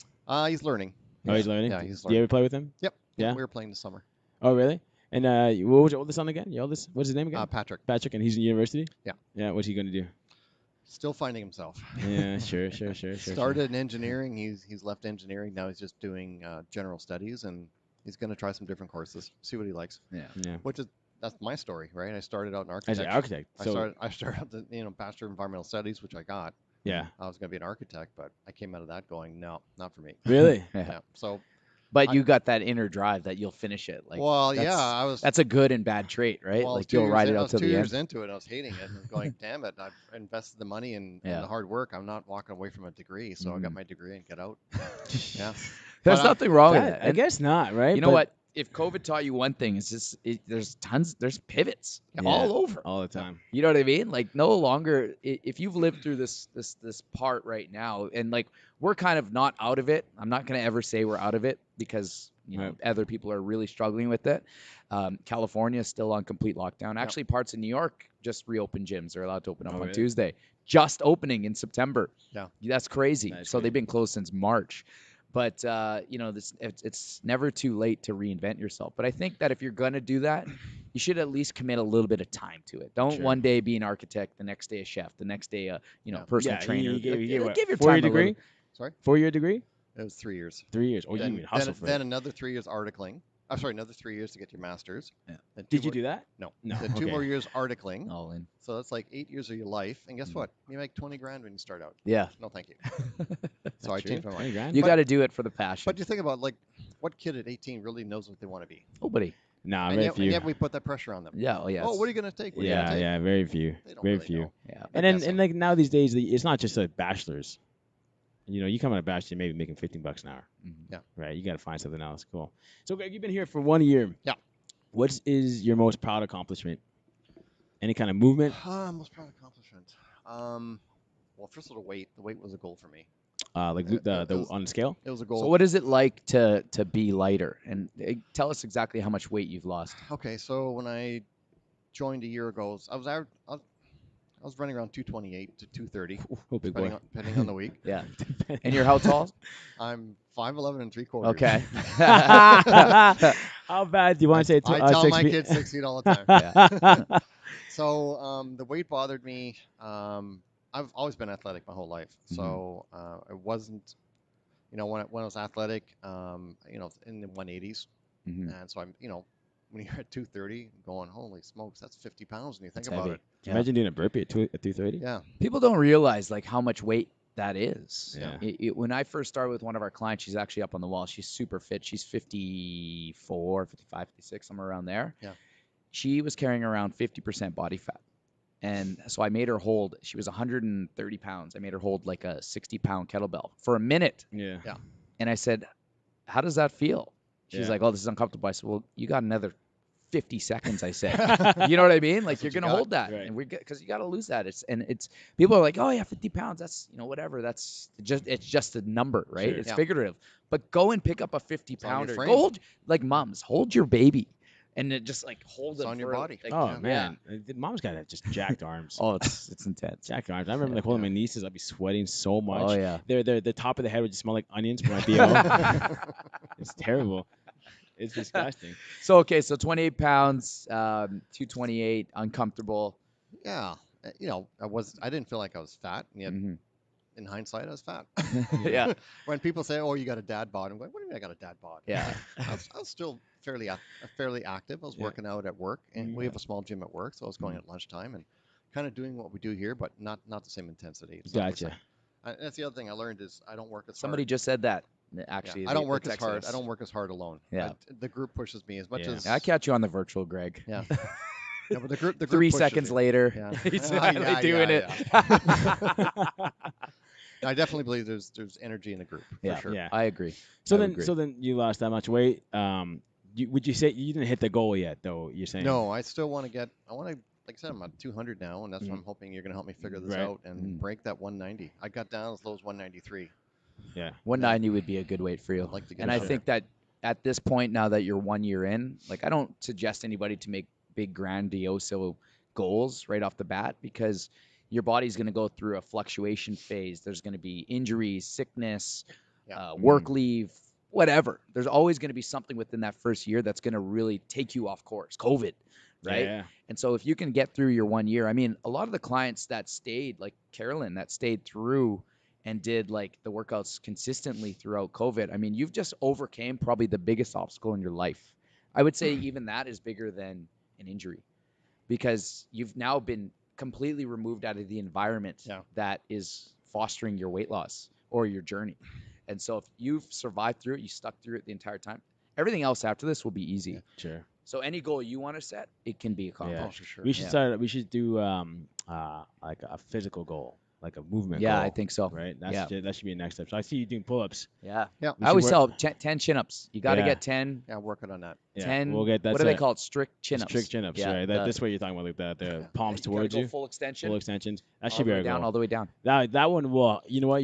Speaker 3: He's learning.
Speaker 2: Oh, he's learning.
Speaker 3: Yeah, he's
Speaker 2: Do you
Speaker 3: learning.
Speaker 2: ever play with him?
Speaker 3: Yep.
Speaker 2: Yeah?
Speaker 3: We were playing this summer.
Speaker 2: Oh, really? And what was your oldest son again? Your oldest? What's his name again?
Speaker 3: Patrick,
Speaker 2: Patrick, and he's in university.
Speaker 3: Yeah.
Speaker 2: Yeah. What's he gonna do?
Speaker 3: still finding himself.
Speaker 2: Yeah, sure.
Speaker 3: Started in engineering. He's left engineering. Now he's just doing general studies, and he's going to try some different courses, see what he likes.
Speaker 1: Yeah.
Speaker 2: Yeah.
Speaker 3: That's my story, right? I started out in
Speaker 2: As
Speaker 3: architecture.
Speaker 2: an architect. So
Speaker 3: I started out the Bachelor of Environmental Studies, which I got.
Speaker 2: yeah.
Speaker 3: I was going to be an architect, but I came out of that going, no, not for me.
Speaker 2: Really?
Speaker 1: Yeah.
Speaker 3: Yeah. So,
Speaker 1: But you got that inner drive that you'll finish it. Like,
Speaker 3: well,
Speaker 1: that's-
Speaker 3: yeah, I was.
Speaker 1: That's a good and bad trait, right?
Speaker 3: Well, I was
Speaker 1: like
Speaker 3: 2
Speaker 1: you'll
Speaker 3: years
Speaker 1: ride
Speaker 3: in-
Speaker 1: it
Speaker 3: I
Speaker 1: out
Speaker 3: was
Speaker 1: till
Speaker 3: 2
Speaker 1: the
Speaker 3: years
Speaker 1: end.
Speaker 3: into it. I was hating it and going, damn it! I've invested the money and
Speaker 1: Yeah.
Speaker 3: the hard work. I'm not walking away from a degree, so I got my degree and get out. Yeah.
Speaker 1: There's
Speaker 3: But,
Speaker 1: nothing wrong with
Speaker 2: That-
Speaker 1: it.
Speaker 2: I guess not, right?
Speaker 1: You know
Speaker 2: But
Speaker 1: what? If COVID taught you one thing, it's just there's pivots all over.
Speaker 2: all the time.
Speaker 1: You know what I mean? Like no longer if you've lived through this part right now, and like we're kind of not out of it. I'm not gonna ever say we're out of it because
Speaker 2: Right.
Speaker 1: other people are really struggling with it. California is still on complete lockdown. Actually, parts of New York just reopened gyms. They're allowed to open up
Speaker 2: Oh,
Speaker 1: on
Speaker 2: really?
Speaker 1: Tuesday. Just opening in September.
Speaker 3: Yeah.
Speaker 1: That's crazy.
Speaker 2: That is
Speaker 1: So
Speaker 2: crazy.
Speaker 1: they've been closed since March. But it's never too late to reinvent yourself. But I think that if you're gonna do that, you should at least commit a little bit of time to it. Don't
Speaker 2: Sure.
Speaker 1: one day be an architect, the next day a chef, the next day a personal
Speaker 2: Yeah,
Speaker 1: trainer.
Speaker 2: you gave what,
Speaker 1: Give your
Speaker 2: 4-year
Speaker 1: time a
Speaker 2: degree?
Speaker 1: little-
Speaker 3: Sorry?
Speaker 2: 4-year degree?
Speaker 3: It was 3 years.
Speaker 2: 3 years. Oh, you
Speaker 3: Then,
Speaker 2: mean hustle for
Speaker 3: then
Speaker 2: it.
Speaker 3: another 3 years articling. I'm sorry, another 3 years to get your master's.
Speaker 1: Yeah.
Speaker 3: Then
Speaker 2: Did you
Speaker 3: more-
Speaker 2: do that?
Speaker 3: No.
Speaker 2: No,
Speaker 3: Then 2
Speaker 2: okay.
Speaker 3: more years articling.
Speaker 1: All in.
Speaker 3: So that's like 8 years of your life. And guess
Speaker 1: Mm.
Speaker 3: what? You make 20 grand when you start out.
Speaker 1: Yeah.
Speaker 3: No, thank you.
Speaker 2: That's
Speaker 3: So I
Speaker 2: true.
Speaker 3: changed my
Speaker 2: 20
Speaker 3: mind.
Speaker 2: grand?
Speaker 1: You
Speaker 3: But-
Speaker 1: got to do it for the passion.
Speaker 3: But you think about like what kid at 18 really knows what they want to be?
Speaker 1: Nobody.
Speaker 2: Nah,
Speaker 3: and,
Speaker 2: very
Speaker 3: yet,
Speaker 2: few.
Speaker 3: and yet we put that pressure on them.
Speaker 1: Yeah. Oh, yeah.
Speaker 3: Oh, what are you going to take? What are you gonna
Speaker 2: Yeah,
Speaker 3: take?
Speaker 2: yeah, very few.
Speaker 3: They don't
Speaker 2: Very
Speaker 3: really
Speaker 2: few.
Speaker 3: know.
Speaker 1: Yeah.
Speaker 2: And then,
Speaker 3: guessing.
Speaker 2: and like now these days, it's not just a bachelor's. You come out of bachelor, maybe making $15 an hour.
Speaker 1: Mhm.
Speaker 3: Yeah.
Speaker 2: Right. You got to find something else. Cool. So Greg, you've been here for 1 year.
Speaker 3: Yeah.
Speaker 2: What is your most proud accomplishment? Any kind of movement?
Speaker 3: Most proud accomplishment. Well, first of all, the weight. The weight was a goal for me.
Speaker 2: Like
Speaker 3: it was-
Speaker 2: on the scale?
Speaker 3: It was a goal.
Speaker 1: So what is it like to be lighter? And tell us exactly how much weight you've lost.
Speaker 3: Okay, so when I joined a year ago, I was running around 228 to 230,
Speaker 2: Oh, big boy.
Speaker 3: depending on the week.
Speaker 1: Yeah. And you're how tall?
Speaker 3: I'm 5'11 and 3/4.
Speaker 1: Okay.
Speaker 2: How bad do you want to say?
Speaker 3: I tell
Speaker 2: 6
Speaker 3: my
Speaker 2: feet?
Speaker 3: kids 6 feet all the time. So the weight bothered me. I've always been athletic my whole life, so it wasn't, when I was athletic, in the 180s,
Speaker 1: Mhm.
Speaker 3: and so I'm, when you're at 230, going, holy smokes, that's 50 pounds when you think
Speaker 2: That's
Speaker 3: about
Speaker 2: heavy.
Speaker 3: it.
Speaker 2: Can you imagine doing a burpee at 230?
Speaker 3: Yeah.
Speaker 1: People don't realize like how much weight that is.
Speaker 2: Yeah.
Speaker 1: When I first started with one of our clients, she's actually up on the wall. She's super fit. She's 54, 55, 56, somewhere around there.
Speaker 3: Yeah.
Speaker 1: She was carrying around 50% body fat. And so I made her hold. She was 130 pounds. I made her hold like a 60-pound kettlebell for a minute.
Speaker 2: Yeah.
Speaker 3: Yeah.
Speaker 1: And I said, "How does that feel?" She's
Speaker 2: Yeah.
Speaker 1: like, "Oh, this is uncomfortable." I said, "Well, you got another 50 seconds." I said, "You know what I mean? Like
Speaker 3: That's
Speaker 1: you're
Speaker 3: what you
Speaker 1: gonna
Speaker 3: got.
Speaker 1: hold that,
Speaker 2: Right.
Speaker 1: and because you got to lose that. It's people are like, oh yeah, 50 pounds. That's whatever. That's just a number, right?
Speaker 2: Sure.
Speaker 1: It's
Speaker 3: Yeah.
Speaker 1: figurative. But go and pick up a 50
Speaker 3: on your
Speaker 1: pounder.
Speaker 3: frame.
Speaker 1: Go hold like moms, hold your baby, and then just like hold
Speaker 3: It's
Speaker 1: them
Speaker 3: on your
Speaker 1: for,
Speaker 3: body.
Speaker 1: like,
Speaker 2: Oh
Speaker 3: Yeah.
Speaker 2: man, Mom's got just jacked arms.
Speaker 1: Oh, it's intense.
Speaker 2: Jacked arms. I remember like holding my nieces. I'd be sweating so much.
Speaker 1: Oh yeah.
Speaker 2: The top of the head would just smell like onions from my BO. It's terrible. It's disgusting.
Speaker 1: So okay, so 28 pounds, 228, uncomfortable.
Speaker 3: Yeah. I didn't feel like I was fat, and yet
Speaker 1: Mhm.
Speaker 3: in hindsight, I was fat.
Speaker 1: Yeah.
Speaker 3: When people say, "Oh, you got a dad bod," I'm going, "What do you mean I got a dad bod?"
Speaker 1: Yeah.
Speaker 3: I was still fairly active. I was
Speaker 2: Yeah.
Speaker 3: working out at work, and we
Speaker 2: Yeah.
Speaker 3: have a small gym at work, so I was going at lunchtime and kind of doing what we do here, but not the same intensity. It's not the
Speaker 2: Gotcha.
Speaker 3: same. And that's the other thing I learned is I don't work as
Speaker 1: Somebody
Speaker 3: hard.
Speaker 1: just said that.
Speaker 3: Yeah,
Speaker 1: Actually,
Speaker 3: I don't work
Speaker 1: they
Speaker 3: as
Speaker 1: texted
Speaker 3: hard.
Speaker 1: us.
Speaker 3: I don't work as hard alone.
Speaker 1: Yeah.
Speaker 3: The group pushes me as much
Speaker 2: Yeah.
Speaker 3: as
Speaker 1: I catch you on the virtual, Greg.
Speaker 3: yeah. Yeah, but the group
Speaker 1: 3
Speaker 3: pushes
Speaker 1: seconds
Speaker 3: you.
Speaker 1: later,
Speaker 3: Yeah.
Speaker 1: he's
Speaker 3: Yeah,
Speaker 1: finally
Speaker 3: yeah,
Speaker 1: doing
Speaker 3: yeah,
Speaker 1: it.
Speaker 3: I definitely believe there's energy in the group for
Speaker 1: Yeah.
Speaker 3: sure.
Speaker 2: Yeah.
Speaker 1: I agree.
Speaker 2: So
Speaker 1: I
Speaker 2: then,
Speaker 1: agree.
Speaker 2: so then you lost that much weight. Would you say you didn't hit the goal yet, though? You're saying
Speaker 3: No, I still want to get. I want to, like I said, I'm at 200 now, and that's what
Speaker 2: Mhm.
Speaker 3: I'm hoping you're going to help me figure this
Speaker 2: Right.
Speaker 3: out and break that 190. I got down as low as 193.
Speaker 2: Yeah.
Speaker 1: 190 would be a good weight for you.
Speaker 3: I'd like to get
Speaker 1: And
Speaker 3: it
Speaker 1: I
Speaker 3: up
Speaker 1: think that at this point, now that you're 1 year in, like I don't suggest anybody to make big grandiose goals right off the bat, because your body's going to go through a fluctuation phase. There's going to be injuries, sickness,
Speaker 3: Yeah.
Speaker 1: work leave, whatever. There's always going to be something within that first year that's going to really take you off course. COVID, right?
Speaker 2: Yeah.
Speaker 1: And so if you can get through your 1 year, I mean, a lot of the clients that stayed, like Carolyn, that stayed through and did like the workouts consistently throughout COVID, I mean, you've just overcame probably the biggest obstacle in your life. I would say even that is bigger than an injury, because you've now been completely removed out of the environment
Speaker 3: Yeah.
Speaker 1: that is fostering your weight loss or your journey. And so if you've survived through it, you stuck through it the entire time, everything else after this will be easy.
Speaker 3: Yeah.
Speaker 2: Sure.
Speaker 1: So any goal you want to set, it can be accomplished.
Speaker 3: Oh, for sure.
Speaker 2: We should
Speaker 1: Yeah.
Speaker 2: start. We should do like a physical goal, like a movement
Speaker 1: Yeah,
Speaker 2: goal.
Speaker 1: I think so.
Speaker 2: Right.
Speaker 1: Yeah.
Speaker 2: That should be a next step. So I see you doing pull-ups.
Speaker 1: Yeah.
Speaker 3: Yeah.
Speaker 2: We
Speaker 1: I always
Speaker 2: should
Speaker 1: tell 10 chin-ups. You got to
Speaker 2: Yeah.
Speaker 1: get 10.
Speaker 3: Yeah, working on that.
Speaker 2: Yeah.
Speaker 1: 10.
Speaker 2: We'll get that.
Speaker 1: What do they call it? Strict chin-ups.
Speaker 2: Strict chin-ups.
Speaker 1: Yeah,
Speaker 2: Right. This way you're talking about like the
Speaker 3: Yeah.
Speaker 2: palms
Speaker 1: You gotta
Speaker 2: towards
Speaker 1: go
Speaker 2: you.
Speaker 1: full extension.
Speaker 2: Full extensions. That
Speaker 1: all
Speaker 2: should
Speaker 1: the
Speaker 2: be
Speaker 1: way
Speaker 2: our
Speaker 1: down,
Speaker 2: goal.
Speaker 1: all the way down.
Speaker 2: That one will. You know what?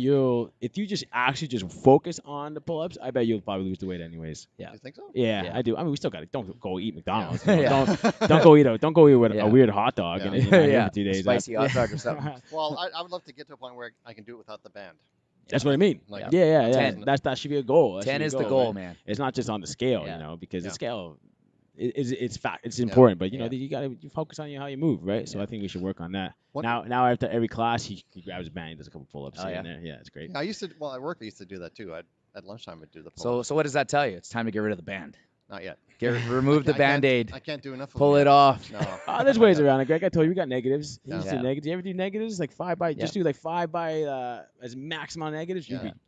Speaker 2: If you just actually just focus on the pull-ups, I bet you'll probably lose the weight anyways.
Speaker 1: Yeah.
Speaker 3: You think so?
Speaker 2: Yeah,
Speaker 1: Yeah.
Speaker 2: I do. I mean, we still got to don't go eat McDonald's.
Speaker 1: Yeah.
Speaker 2: You know,
Speaker 1: Yeah.
Speaker 2: don't go eat with
Speaker 1: Yeah.
Speaker 2: a weird hot dog
Speaker 3: Yeah.
Speaker 2: and you're not here
Speaker 1: Yeah.
Speaker 2: for 2 days.
Speaker 1: Spicy hot dog or something.
Speaker 3: Well, I would love to get to a point where I can do it without the band.
Speaker 2: That's what I mean.
Speaker 3: Like,
Speaker 2: Yeah.
Speaker 1: 10.
Speaker 2: That should be a goal. That should
Speaker 1: 10
Speaker 2: be a
Speaker 1: is the goal, man.
Speaker 2: It's not just on the scale,
Speaker 1: Yeah.
Speaker 2: you know, because
Speaker 3: Yeah.
Speaker 2: the scale it's fact. It's important, but you know, you got to focus on how you move, right? So
Speaker 1: Yeah.
Speaker 2: I think we should work on that.
Speaker 3: What-
Speaker 2: Now after every class, he grabs a band, he does a couple pull-ups
Speaker 1: Oh,
Speaker 2: here
Speaker 1: yeah.
Speaker 2: and there. Yeah, it's great.
Speaker 3: Yeah, I used to. Well, at work I used to do that too. At lunchtime I'd do the
Speaker 1: So
Speaker 3: pull-ups.
Speaker 1: so what does that tell you? It's time to get rid of the band.
Speaker 3: Not yet.
Speaker 1: Remove the
Speaker 3: I can't-
Speaker 1: Band-Aid.
Speaker 3: I can't do enough. Of
Speaker 1: Pull
Speaker 3: them
Speaker 1: it
Speaker 3: yet.
Speaker 1: off.
Speaker 3: No.
Speaker 2: Oh, there's ways around it, Greg. I told you we got negatives. You
Speaker 3: Yeah.
Speaker 2: used to
Speaker 1: Yeah.
Speaker 2: negatives. You ever do negatives? Like 5 by.
Speaker 1: Yeah.
Speaker 2: Just do like 5 by as maximum negatives. You'd
Speaker 3: Yeah.
Speaker 2: be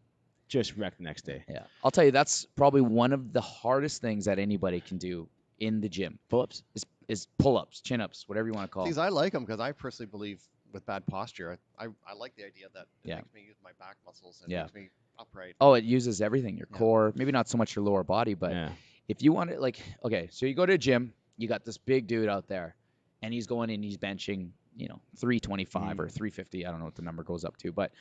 Speaker 2: just wrecked the next day.
Speaker 1: Yeah. I'll tell you, that's probably one of the hardest things that anybody can do in the gym
Speaker 2: Pull-ups.
Speaker 1: is pull-ups, chin-ups, whatever you want to call
Speaker 3: These
Speaker 1: them.
Speaker 3: I like them because I personally believe with bad posture, I like the idea that it
Speaker 1: Yeah.
Speaker 3: makes me use my back muscles and
Speaker 1: Yeah.
Speaker 3: makes me upright.
Speaker 1: Oh, it uses everything, your
Speaker 3: Yeah.
Speaker 1: core, maybe not so much your lower body, but
Speaker 2: Yeah.
Speaker 1: if you want it, like, okay, so you go to a gym, you got this big dude out there, and he's going in, he's benching, 325 or 350. I don't know what the number goes up to, but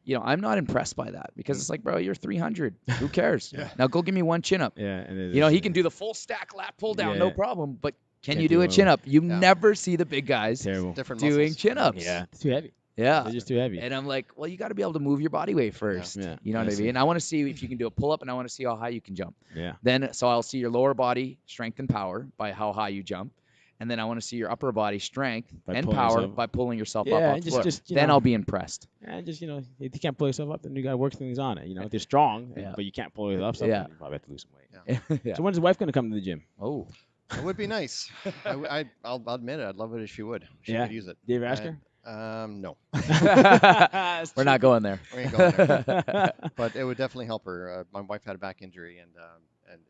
Speaker 1: I'm not impressed by that, because it's like, bro, you're 300. Who cares?
Speaker 3: Yeah.
Speaker 1: Now go give me one chin up.
Speaker 2: Yeah. And
Speaker 1: He can do the full stack lat pull down, no
Speaker 2: Yeah.
Speaker 1: problem, but can
Speaker 2: Can't
Speaker 1: you
Speaker 2: do
Speaker 1: do a
Speaker 2: it.
Speaker 1: chin up? You
Speaker 3: Yeah.
Speaker 1: never see the big guys
Speaker 2: terrible.
Speaker 3: Different
Speaker 1: doing
Speaker 3: muscles.
Speaker 1: chin ups.
Speaker 2: Yeah. It's too heavy.
Speaker 1: Yeah.
Speaker 2: They're just too heavy.
Speaker 1: And I'm like, well, you got to be able to move your body weight first.
Speaker 2: Yeah.
Speaker 1: You know what I
Speaker 2: see.
Speaker 1: mean? I want to see if you can do a pull up, and I want to see how high you can jump.
Speaker 2: Yeah.
Speaker 1: Then, so I'll see your lower body strength and power by how high you jump. And then I want to see your upper body strength
Speaker 2: By
Speaker 1: and
Speaker 2: pulling
Speaker 1: power
Speaker 2: yourself-
Speaker 1: by pulling yourself
Speaker 2: Yeah,
Speaker 1: up off
Speaker 2: and
Speaker 1: the floor.
Speaker 2: just, you
Speaker 1: Then
Speaker 2: know-
Speaker 1: I'll be impressed.
Speaker 2: And just, if you can't pull yourself up, then you got to work things on it. If you're strong,
Speaker 1: Yeah.
Speaker 2: but you can't pull yourself up,
Speaker 1: Yeah.
Speaker 2: then you probably have to lose some weight.
Speaker 1: Yeah.
Speaker 2: So when's the wife going to come to the gym?
Speaker 1: Oh.
Speaker 3: It would be nice. I'll admit it. I'd love it if she would. She
Speaker 2: Yeah.
Speaker 3: could use it.
Speaker 2: Did you ever ask her?
Speaker 3: No,
Speaker 1: We're not going there.
Speaker 3: we ain't going there. But it would definitely help her. My wife had a back injury, and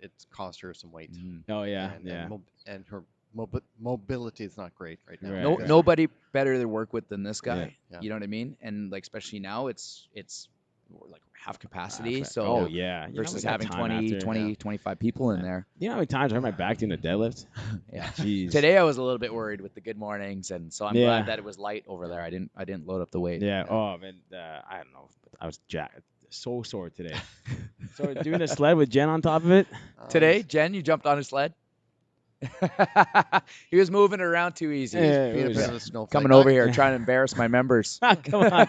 Speaker 3: it caused her some weight.
Speaker 1: Mhm.
Speaker 2: Oh, yeah.
Speaker 3: and,
Speaker 2: yeah.
Speaker 3: and her mobility is not great right now.
Speaker 2: Right,
Speaker 1: No,
Speaker 2: right.
Speaker 1: nobody better to work with than this
Speaker 2: Yeah.
Speaker 1: guy.
Speaker 3: Yeah.
Speaker 1: You know what I mean? And like especially now, it's like half capacity.
Speaker 2: Oh
Speaker 1: So
Speaker 2: yeah. You know, we
Speaker 1: versus
Speaker 2: got
Speaker 1: having
Speaker 2: time
Speaker 1: 20,
Speaker 2: after.
Speaker 1: 20, 25 people in
Speaker 2: Yeah.
Speaker 1: there.
Speaker 2: You know how many times I hurt my back doing the deadlift?
Speaker 1: Yeah.
Speaker 2: Jeez.
Speaker 1: Today I was a little bit worried with the good mornings, and so I'm
Speaker 2: Yeah.
Speaker 1: glad that it was light over there. I didn't load up the weight.
Speaker 2: Yeah. Oh man. I don't know. I was jacked. So sore today. So doing a sled with Jen on top of it.
Speaker 1: Today, Jen, you jumped on a sled. He was moving it around too easy.
Speaker 2: Yeah,
Speaker 3: Being a
Speaker 2: it
Speaker 3: bit
Speaker 2: was-
Speaker 3: of a snowflake.
Speaker 1: Coming over here trying to embarrass my members.
Speaker 2: Come on.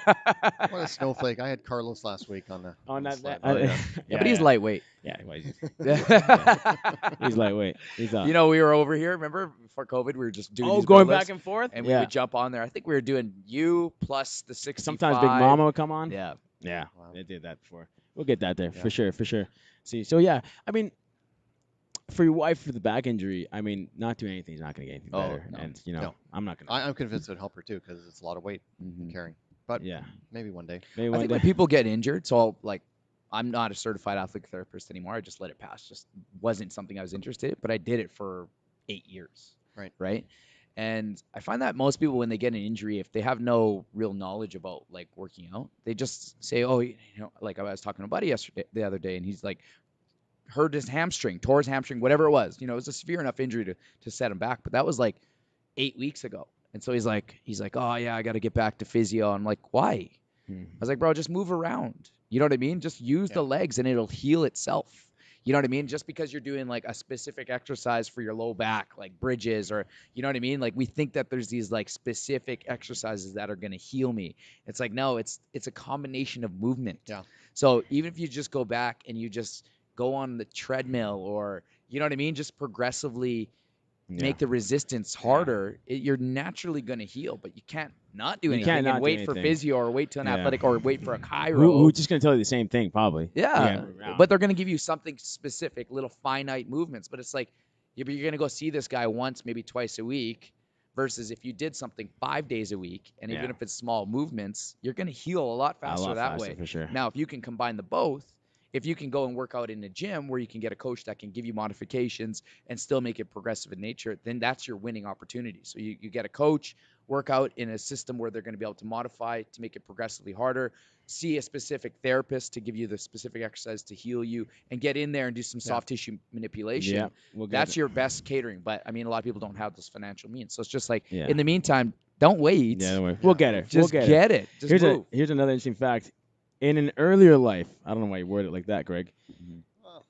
Speaker 3: What a snowflake! I had Carlos last week on the
Speaker 2: On that.
Speaker 3: sled.
Speaker 1: Oh, yeah. Yeah, but he's lightweight.
Speaker 2: Yeah. Well, he's
Speaker 1: He's
Speaker 2: lightweight. He's
Speaker 1: You know, we were over here. Remember before COVID, we were just doing these
Speaker 2: going
Speaker 1: build
Speaker 2: back and forth.
Speaker 1: and we
Speaker 2: Yeah.
Speaker 1: would jump on there. I think we were doing you plus the 65.
Speaker 2: Sometimes Big Mama would come on.
Speaker 1: Yeah.
Speaker 2: Yeah,
Speaker 3: Wow.
Speaker 2: they did that before. We'll get that there
Speaker 3: Yeah.
Speaker 2: for sure, for sure. See, so yeah, I mean, for your wife for the back injury, I mean, not doing anything is not going to get anything
Speaker 1: Oh,
Speaker 2: better.
Speaker 1: no.
Speaker 2: And you know,
Speaker 3: No.
Speaker 2: I'm not going to.
Speaker 3: I'm convinced it'd help her too because it's a lot of weight
Speaker 1: Mhm.
Speaker 3: carrying. But
Speaker 2: Yeah,
Speaker 3: maybe one day.
Speaker 2: maybe
Speaker 1: I
Speaker 2: one
Speaker 1: think
Speaker 2: day.
Speaker 1: when people get injured, so like, I'm not a certified athletic therapist anymore. I just let it pass. Just wasn't something I was interested in, but I did it for 8 years.
Speaker 3: Right.
Speaker 1: Right. And I find that most people, when they get an injury, if they have no real knowledge about like working out, they just say, oh, you know, like I was talking to a buddy the other day, and he's like, hurt his hamstring, tore his hamstring, whatever it was. You know, it was a severe enough injury to set him back. But that was like 8 weeks ago. And so he's like, oh yeah, I got to get back to physio. I'm like, why? I was like, bro, just move around. You know what I mean? Just use the legs and it'll heal itself. You know what I mean? Just because you're doing like a specific exercise for your low back, like bridges, or you know what I mean? Like we think that there's these like specific exercises that are going to heal me. It's like, no, it's a combination of movement.
Speaker 3: Yeah.
Speaker 1: So even if you just go back and you just go on the treadmill, or you know what I mean, just progressively make the resistance harder, you're naturally going to heal. But you can't not do
Speaker 2: You
Speaker 1: anything
Speaker 2: can't not
Speaker 1: and
Speaker 2: do
Speaker 1: wait for
Speaker 2: anything.
Speaker 1: physio or wait to an
Speaker 2: Yeah.
Speaker 1: athletic or wait for a chiro.
Speaker 2: Who's just going to tell you the same thing, probably.
Speaker 1: Yeah,
Speaker 2: move around.
Speaker 1: but they're going to give you something specific, little finite movements. But it's like you're going to go see this guy once, maybe twice a week, versus if you did something 5 days a week, and even
Speaker 2: Yeah.
Speaker 1: if it's small movements, you're going to heal a lot faster that way.
Speaker 2: for sure.
Speaker 1: Now, if you can combine the both, if you can go and work out in a gym where you can get a coach that can give you modifications and still make it progressive in nature, then that's your winning opportunity. So you get a coach, work out in a system where they're going to be able to modify to make it progressively harder, see a specific therapist to give you the specific exercise to heal you, and get in there and do some soft tissue manipulation.
Speaker 2: Yeah, we'll get
Speaker 1: That's
Speaker 2: it.
Speaker 1: your best catering. But I mean, a lot of people don't have those financial means. So it's just like,
Speaker 2: Yeah.
Speaker 1: in the meantime, don't wait.
Speaker 2: Yeah, don't worry. We'll get her.
Speaker 1: Just
Speaker 2: we'll
Speaker 1: get it. Just move.
Speaker 2: Here's another interesting fact. In an earlier life, I don't know why you worded it like that, Greg.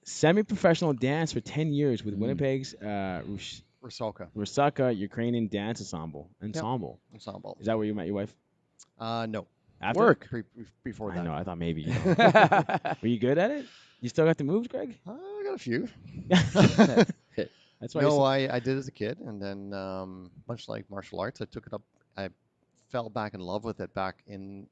Speaker 2: Semi-professional dance for 10 years with Winnipeg's
Speaker 3: Rusalka
Speaker 2: Rusaka Ukrainian Dance Ensemble.
Speaker 3: ensemble.
Speaker 2: Is that where you met your wife?
Speaker 3: No.
Speaker 2: After?
Speaker 1: Work.
Speaker 3: Before
Speaker 2: I
Speaker 3: that.
Speaker 2: know. I thought maybe. Were you good at it? You still got the moves, Greg?
Speaker 3: I got a few.
Speaker 2: That's why.
Speaker 3: No, I did as a kid, and then much like martial arts, I took it up. I fell back in love with it back in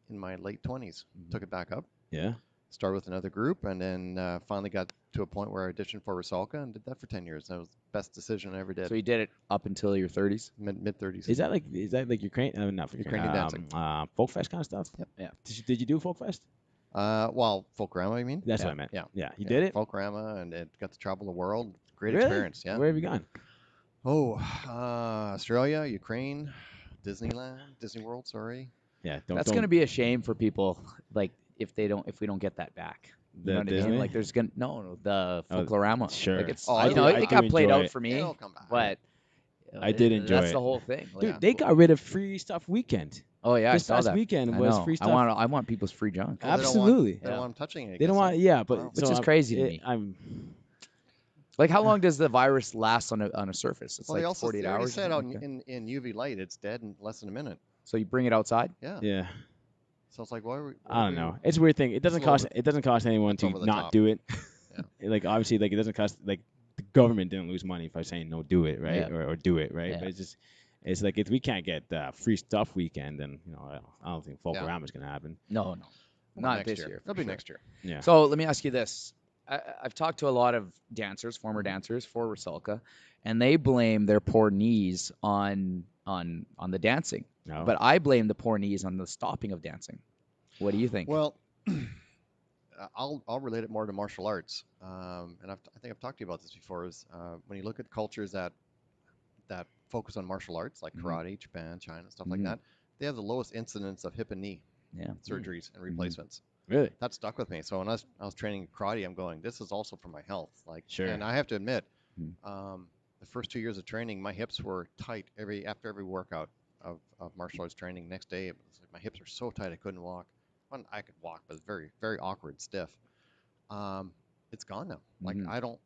Speaker 3: my late 20s. Took it back up.
Speaker 2: Yeah.
Speaker 3: Started with another group, and then finally got to a point where I auditioned for Rusalka and did that for 10 years. That was the best decision I ever did.
Speaker 1: So you did it up until your 30s?
Speaker 3: Mid 30s.
Speaker 2: Is that like Ukraine? Not for
Speaker 3: Ukrainian dancing.
Speaker 2: Folk fest kind of stuff.
Speaker 3: Yep.
Speaker 1: Yeah.
Speaker 2: Did you do folk fest?
Speaker 3: Well, Folkrama, you mean?
Speaker 2: That's
Speaker 1: Yeah.
Speaker 2: what I meant.
Speaker 3: Yeah.
Speaker 2: Yeah. You
Speaker 3: Yeah,
Speaker 2: did it.
Speaker 3: Folkrama, and it got to travel the world. Great
Speaker 2: Really?
Speaker 3: experience. Yeah.
Speaker 2: Where have you gone?
Speaker 3: Oh, Australia, Ukraine, Disneyland, Disney World. Sorry.
Speaker 2: Yeah.
Speaker 1: That's going to be a shame for people, like if we don't get that back.
Speaker 2: The
Speaker 1: You know what I
Speaker 2: Disney?
Speaker 1: mean? Like there's the
Speaker 2: Oh,
Speaker 1: Folklorama.
Speaker 2: sure.
Speaker 1: Like it's,
Speaker 3: Oh,
Speaker 1: you know,
Speaker 2: I
Speaker 1: it
Speaker 2: do
Speaker 1: got played
Speaker 2: enjoy
Speaker 1: out
Speaker 2: it.
Speaker 1: for me,
Speaker 3: It'll come back.
Speaker 1: but
Speaker 2: I did enjoy
Speaker 1: that's
Speaker 2: it.
Speaker 1: the whole thing. Like,
Speaker 2: Dude, they got rid of free stuff weekend.
Speaker 1: oh yeah,
Speaker 2: this
Speaker 1: I saw
Speaker 2: past
Speaker 1: that.
Speaker 2: weekend
Speaker 1: I
Speaker 2: was
Speaker 1: know.
Speaker 2: free stuff.
Speaker 1: I want people's free junk.
Speaker 3: Well,
Speaker 2: Absolutely.
Speaker 3: They don't want them touching it. I
Speaker 2: They don't
Speaker 3: guess,
Speaker 2: want.
Speaker 3: huh?
Speaker 2: Yeah, but
Speaker 3: Wow.
Speaker 1: Which
Speaker 2: so
Speaker 1: is
Speaker 2: I'm-
Speaker 1: crazy to me.
Speaker 2: I'm.
Speaker 1: Like how long does the virus last on a surface? It's
Speaker 3: Well,
Speaker 1: like
Speaker 3: they also
Speaker 1: 48
Speaker 3: they already
Speaker 1: hours. or
Speaker 3: said out
Speaker 1: something like that.
Speaker 3: in UV light, it's dead in less than a minute.
Speaker 1: So you bring it outside.
Speaker 3: Yeah.
Speaker 2: Yeah.
Speaker 3: So it's like, why?
Speaker 2: I don't know. It's a weird thing. It doesn't
Speaker 3: It's a little
Speaker 2: cost.
Speaker 3: bit-
Speaker 2: It doesn't cost anyone
Speaker 3: it's
Speaker 2: to
Speaker 3: over the
Speaker 2: not
Speaker 3: top.
Speaker 2: do it.
Speaker 3: Yeah.
Speaker 2: Like obviously, like it doesn't cost. Like the government didn't lose money by saying no, do it, right,
Speaker 1: Yeah.
Speaker 2: or do it, right.
Speaker 1: Yeah.
Speaker 2: But it's just, it's like if we can't get free stuff weekend, then I don't think Folklorama's gonna happen.
Speaker 1: No,
Speaker 3: Well,
Speaker 1: not
Speaker 3: next
Speaker 1: this
Speaker 3: year.
Speaker 1: year.
Speaker 3: It'll
Speaker 1: for
Speaker 3: be
Speaker 1: sure.
Speaker 3: next year.
Speaker 2: Yeah.
Speaker 1: So let me ask you this. I've talked to a lot of dancers, former dancers for Rusalka, and they blame their poor knees on the dancing.
Speaker 2: No.
Speaker 1: But I blame the poor knees on the stopping of dancing. What do you think?
Speaker 3: Well, I'll relate it more to martial arts, and I think I've talked to you about this before. Is when you look at cultures that that focus on martial arts like karate, Japan, China, stuff like that, they have the lowest incidence of hip and knee surgeries and replacements.
Speaker 2: Really?
Speaker 3: That stuck with me. So when I was training karate, I'm going, this is also for my health. Like,
Speaker 2: Sure.
Speaker 3: And I have to admit, the first 2 years of training, my hips were tight after every workout of martial arts training. Next day, it was like my hips were so tight I couldn't walk. Well, I could walk, but it's very, very awkward, stiff. It's gone now. Like I don't.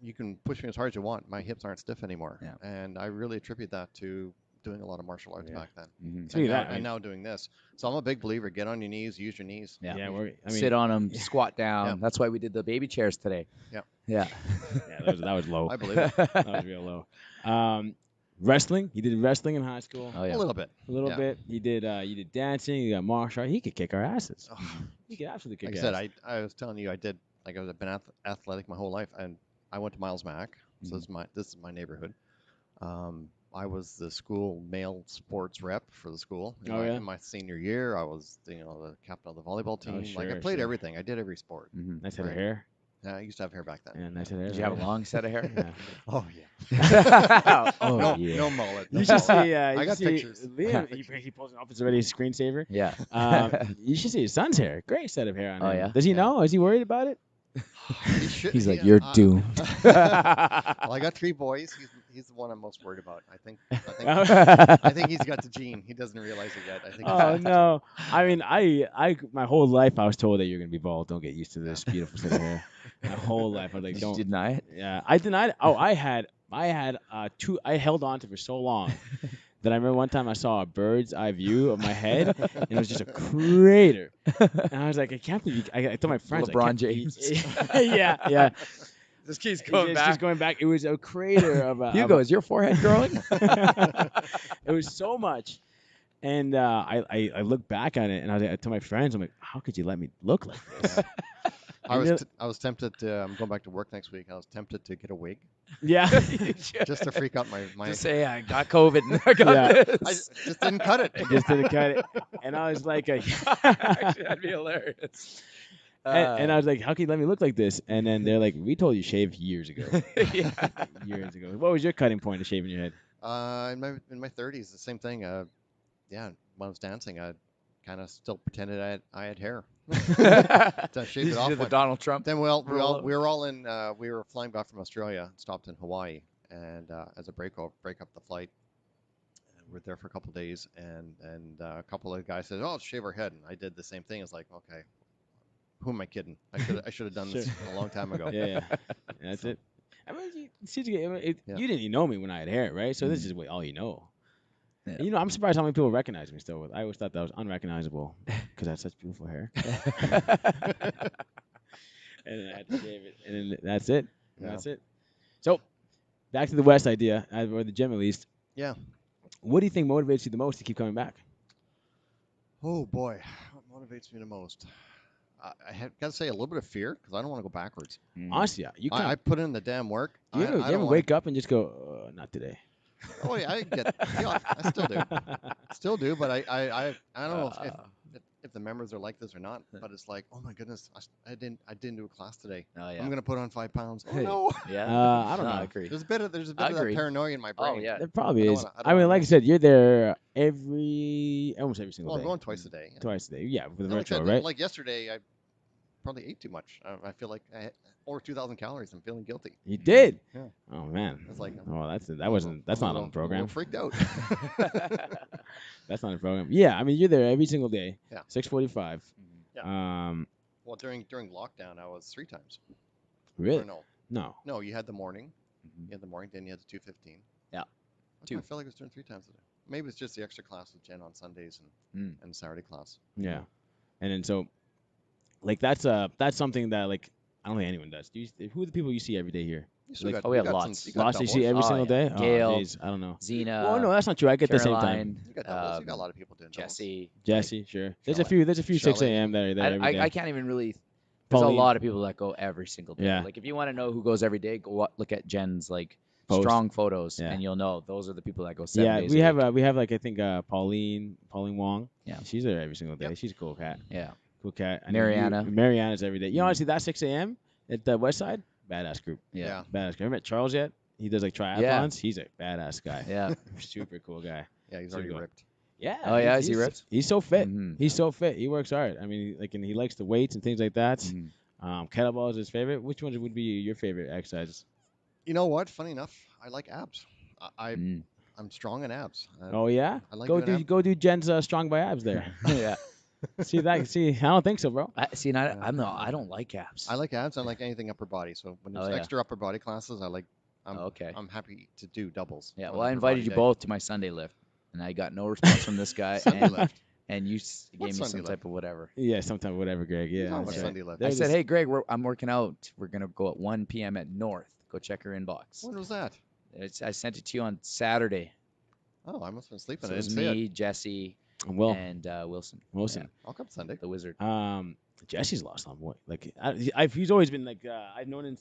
Speaker 3: You can push me as hard as you want. My hips aren't stiff anymore, and I really attribute that to doing a lot of martial arts back then. And now doing this. So I'm a big believer. Get on your knees. Use your knees.
Speaker 1: Sit on them. Squat down. That's why we did the baby chairs today.
Speaker 2: Yeah, that was low.
Speaker 3: I believe it.
Speaker 2: That was real low. Wrestling. He did wrestling in high school.
Speaker 3: Oh, yeah. A little bit.
Speaker 2: A little bit. He did. You did dancing. You got martial arts. He could kick our asses. He could absolutely kick.
Speaker 3: Like I said, I was telling you, I've been athletic my whole life, and I went to Miles Mac. So this is my neighborhood. I was the school male sports rep for the school. In my senior year, I was the captain of the volleyball team. I played everything. I did every sport.
Speaker 2: Nice head of hair.
Speaker 3: Yeah, I used to have hair back then.
Speaker 2: Yeah, nice head of hair.
Speaker 1: Did you have a long set of hair?
Speaker 3: Oh yeah.
Speaker 2: No
Speaker 3: mullet.
Speaker 2: You should see.
Speaker 3: I got pictures.
Speaker 2: Liam, he pulls it off. It's already a screensaver.
Speaker 1: Yeah.
Speaker 2: You should see his son's hair. Great set of hair on him.
Speaker 1: Oh yeah.
Speaker 2: Does he know? Is he worried about it?
Speaker 1: He's like, you're doomed.
Speaker 3: Well, I got 3 boys. He's the one I'm most worried about. I think he's got the gene. He doesn't realize it yet. I think.
Speaker 2: Oh no! I mean, I my whole life I was told that you're gonna be bald. Don't get used to this beautiful set of hair. My whole life I was like, don't.
Speaker 1: Did you deny it?
Speaker 2: Yeah, I denied it. Oh, I had two. I held on to it for so long. That I remember one time I saw a bird's eye view of my head, and it was just a crater. And I was like, I can't believe. I told my friends,
Speaker 1: LeBron James.
Speaker 2: yeah.
Speaker 1: This keeps
Speaker 2: Just going back. It was a crater of a.
Speaker 1: Hugo, is your forehead growing?
Speaker 2: It was so much, and I look back on it, and I told my friends, I'm like, how could you let me look like this?
Speaker 3: I was tempted to. I'm going back to work next week. I was tempted to get a wig.
Speaker 2: Yeah.
Speaker 3: Just to freak out my.
Speaker 1: Just say I got COVID and I got this.
Speaker 3: I just didn't cut it.
Speaker 2: Just didn't cut it, and I was like,
Speaker 1: Actually, that'd be hilarious.
Speaker 2: And I was like, how can you let me look like this? And then they're like, we told you shave years ago. Years ago. What was your cutting point of shaving your head?
Speaker 3: In my 30s, the same thing. When I was dancing, I kind of still pretended I had hair. To shave it off.
Speaker 1: The Donald Trump.
Speaker 3: Then we were flying back from Australia, stopped in Hawaii, and as a break up the flight, we were there for a couple of days, and a couple of guys said, "Oh, shave our head," and I did the same thing. It's like, okay, who am I kidding? I should have done this a long time ago.
Speaker 2: Yeah. That's it. I mean, you didn't even know me when I had hair, right? So this is all you know. Yeah. I'm surprised how many people recognize me still. I always thought that was unrecognizable because I had such beautiful hair. And then I had to shave it, and then that's it. Yeah. That's it. So, back to the West idea, or the gym at least.
Speaker 3: Yeah.
Speaker 2: What do you think motivates you the most to keep coming back?
Speaker 3: Oh boy, what motivates me the most? I have got to say a little bit of fear because I don't want to go backwards.
Speaker 2: Honestly,
Speaker 3: I put in the damn work.
Speaker 2: You ever wake up and just go, not today?
Speaker 3: Oh yeah, I still do. Still do, but I don't know if the members are like this or not. But it's like, oh my goodness, I didn't do a class today.
Speaker 1: Oh yeah.
Speaker 3: I'm gonna put on 5 pounds. Oh no.
Speaker 1: Yeah.
Speaker 2: I don't know.
Speaker 1: I agree.
Speaker 3: There's a bit of that paranoia in my brain.
Speaker 1: Oh yeah.
Speaker 2: There probably is. I mean, like I said, you're there almost every single day.
Speaker 3: Well, I'm going twice a day. Yeah.
Speaker 2: Twice a day, yeah, for the
Speaker 3: And
Speaker 2: virtual,
Speaker 3: like I said,
Speaker 2: right?
Speaker 3: Like yesterday, I probably ate too much. I feel like I had over 2,000 calories. I'm feeling guilty.
Speaker 2: You did.
Speaker 3: Yeah.
Speaker 2: Oh man.
Speaker 3: It's like,
Speaker 2: that's not on the program.
Speaker 3: I'm freaked out.
Speaker 2: That's not a program. Yeah, I mean you're there every single day.
Speaker 3: Yeah.
Speaker 2: 6:45.
Speaker 3: Yeah. Well, during lockdown, I was 3 times.
Speaker 2: Really?
Speaker 3: Or
Speaker 2: No.
Speaker 3: No, you had the morning. You had the morning, then you had the 2:15.
Speaker 1: Yeah.
Speaker 3: I feel like I was doing 3 times a day. Maybe it's just the extra class with Jen on Sundays and Saturday class.
Speaker 2: Yeah. And then so, like that's something that like I don't think anyone does. Who are the people you see every day here?
Speaker 3: We
Speaker 1: have lots.
Speaker 2: Lots you see every single day?
Speaker 1: Gail.
Speaker 2: Oh, geez, I don't know.
Speaker 1: Xena.
Speaker 2: Well, no, that's not true. I get the same time.
Speaker 1: Caroline,
Speaker 3: You got doubles. You got a lot of people doing doubles.
Speaker 1: Jesse.
Speaker 2: Sure. There's a few 6 a.m. that are there every day.
Speaker 1: I can't even really. There's
Speaker 2: Pauline.
Speaker 1: a lot of people that go every single day.
Speaker 2: Yeah.
Speaker 1: Like if you want to know who goes every day, go look at Jen's
Speaker 2: Post.
Speaker 1: strong photos,
Speaker 2: Yeah.
Speaker 1: and you'll know those are the people that go 7 days.
Speaker 2: We
Speaker 1: a
Speaker 2: have
Speaker 1: week.
Speaker 2: we have like I think Pauline Wong.
Speaker 1: Yeah.
Speaker 2: She's there every single day.
Speaker 3: Yep.
Speaker 2: She's a cool cat.
Speaker 1: Yeah.
Speaker 2: Cool cat.
Speaker 1: Mariana.
Speaker 2: Mariana's every day. You honestly, that 6 a.m. at the West Side, badass group.
Speaker 1: Yeah.
Speaker 2: Badass group. Ever met Charles yet? He does like triathlons.
Speaker 1: Yeah.
Speaker 2: He's a badass guy.
Speaker 1: Yeah.
Speaker 2: Super cool guy.
Speaker 3: Yeah, he's
Speaker 2: So
Speaker 3: already
Speaker 2: good.
Speaker 3: ripped.
Speaker 2: Yeah.
Speaker 1: Oh, yeah, is he ripped?
Speaker 2: He's so fit.
Speaker 1: Mhm.
Speaker 2: He's so fit. He works hard. I mean, like, and he likes the weights and things like that.
Speaker 1: Mhm.
Speaker 2: Kettlebell is his favorite. Which ones would be your favorite exercises?
Speaker 3: You know what? Funny enough, I like abs.
Speaker 1: Mm.
Speaker 3: I'm strong in abs.
Speaker 2: Oh yeah.
Speaker 3: I like
Speaker 2: go
Speaker 3: doing
Speaker 2: do go do Jen's strong by abs there.
Speaker 1: Yeah.
Speaker 2: See that? See, I don't think so, bro.
Speaker 1: See, and I don't like abs.
Speaker 3: I like abs. I like anything upper body. So when there's
Speaker 1: Oh, yeah.
Speaker 3: extra upper body classes,
Speaker 1: Okay.
Speaker 3: I'm happy to do doubles.
Speaker 1: Yeah.
Speaker 3: on
Speaker 1: Well, I
Speaker 3: upper
Speaker 1: invited
Speaker 3: body
Speaker 1: you
Speaker 3: day.
Speaker 1: both to my Sunday lift, and I got no response from this guy.
Speaker 3: Sunday
Speaker 1: and,
Speaker 3: lift.
Speaker 1: and you
Speaker 3: What
Speaker 1: gave me
Speaker 3: Sunday
Speaker 1: some
Speaker 3: lift?
Speaker 1: type of whatever.
Speaker 2: Yeah, sometime whatever, Greg. Yeah.
Speaker 3: talking
Speaker 2: that's
Speaker 3: about
Speaker 2: right.
Speaker 3: Sunday lift?
Speaker 2: They're
Speaker 1: I said,
Speaker 2: just-
Speaker 1: hey, Greg, I'm working out. We're gonna go at 1 p.m. at North. Go check her inbox.
Speaker 3: When was that?
Speaker 1: I sent it to you on Saturday.
Speaker 3: Oh, I must have been sleeping.
Speaker 1: So
Speaker 3: I
Speaker 1: it was
Speaker 3: didn't see it.
Speaker 1: me, Jesse,
Speaker 2: Will
Speaker 1: and Wilson.
Speaker 2: Wilson.
Speaker 3: I'll come Sunday.
Speaker 1: The wizard.
Speaker 2: Jesse's lost on weight. Like he's always been like I've known him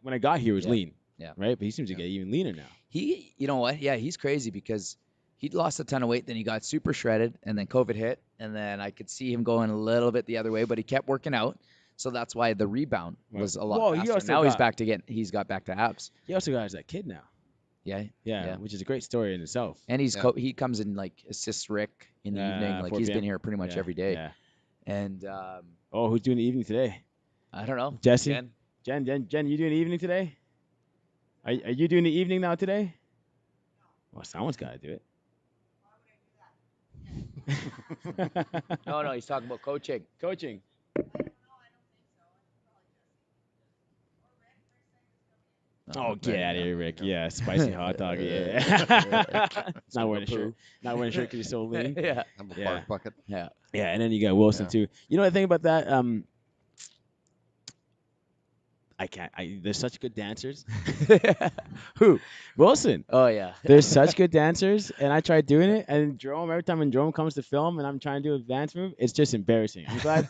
Speaker 2: when I got here he was
Speaker 1: Yeah.
Speaker 2: lean.
Speaker 1: Yeah.
Speaker 2: Right, but he seems to get even leaner now.
Speaker 1: You know what? Yeah, he's crazy because he'd lost a ton of weight, then he got super shredded, and then COVID hit, and then I could see him going a little bit the other way, but he kept working out, so that's why the rebound was a lot
Speaker 2: Well, he
Speaker 1: faster.
Speaker 2: also
Speaker 1: Now
Speaker 2: got-
Speaker 1: he's got back to abs.
Speaker 2: He also has that kid now.
Speaker 1: Yeah,
Speaker 2: Yeah, which is a great story in itself.
Speaker 1: and
Speaker 3: Yeah.
Speaker 1: he comes and like assists Rick in the evening. Like
Speaker 2: 4
Speaker 1: he's
Speaker 2: p.m.
Speaker 1: been here pretty much
Speaker 2: Yeah,
Speaker 1: every day,
Speaker 2: Yeah.
Speaker 1: and
Speaker 2: Oh, who's doing the evening today?
Speaker 1: I don't know,
Speaker 2: Jesse?
Speaker 1: Jen?
Speaker 2: Jen, you doing the evening today? Are you doing the evening now today? Well, someone's got to do it.
Speaker 1: No, he's talking about coaching.
Speaker 2: Coaching. Oh, get out of here, Rick. Yeah, spicy hot dog. Yeah. Not wearing a shirt. Not wearing a shirt because he's so lean.
Speaker 1: Yeah,
Speaker 3: I'm a
Speaker 2: Yeah.
Speaker 3: bark bucket.
Speaker 1: yeah.
Speaker 2: Yeah, and then you got Wilson
Speaker 3: Yeah.
Speaker 2: too. You know the thing about that? I can't. There's such good dancers.
Speaker 1: Who?
Speaker 2: Wilson.
Speaker 1: Oh yeah.
Speaker 2: There's such good dancers, and I tried doing it. And Jerome, every time when Jerome comes to film, and I'm trying to do a dance move, it's just embarrassing. I'm glad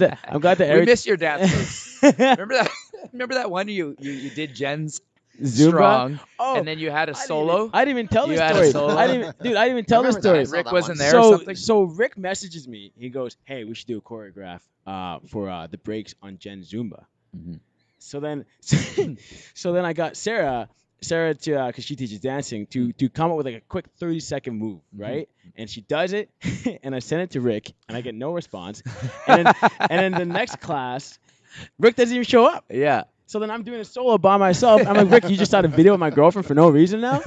Speaker 2: that
Speaker 1: We
Speaker 2: every
Speaker 1: miss your dance moves. Remember that? Remember that one you did Jen's
Speaker 2: Zumba.
Speaker 1: strong,
Speaker 2: Oh,
Speaker 1: and then you had a
Speaker 2: I didn't
Speaker 1: solo.
Speaker 2: even- I didn't even tell
Speaker 1: You
Speaker 2: the
Speaker 1: had a
Speaker 2: story.
Speaker 1: solo?
Speaker 2: I didn't even tell the
Speaker 3: remember that.
Speaker 2: story.
Speaker 3: I saw
Speaker 1: Rick
Speaker 3: that
Speaker 1: wasn't
Speaker 3: one.
Speaker 1: there or
Speaker 2: So,
Speaker 1: something.
Speaker 2: so Rick messages me. He goes, "Hey, we should do a choreograph for the breaks on Jen Zumba."
Speaker 1: Mhm.
Speaker 2: So then, so then I got Sarah to because she teaches dancing to come up with like a quick 30-second move, right? And she does it, and I send it to Rick, and I get no response. And then the next class, Rick doesn't even show up.
Speaker 1: Yeah.
Speaker 2: So then I'm doing a solo by myself. I'm like, Rick, you just started a video with my girlfriend for no reason now?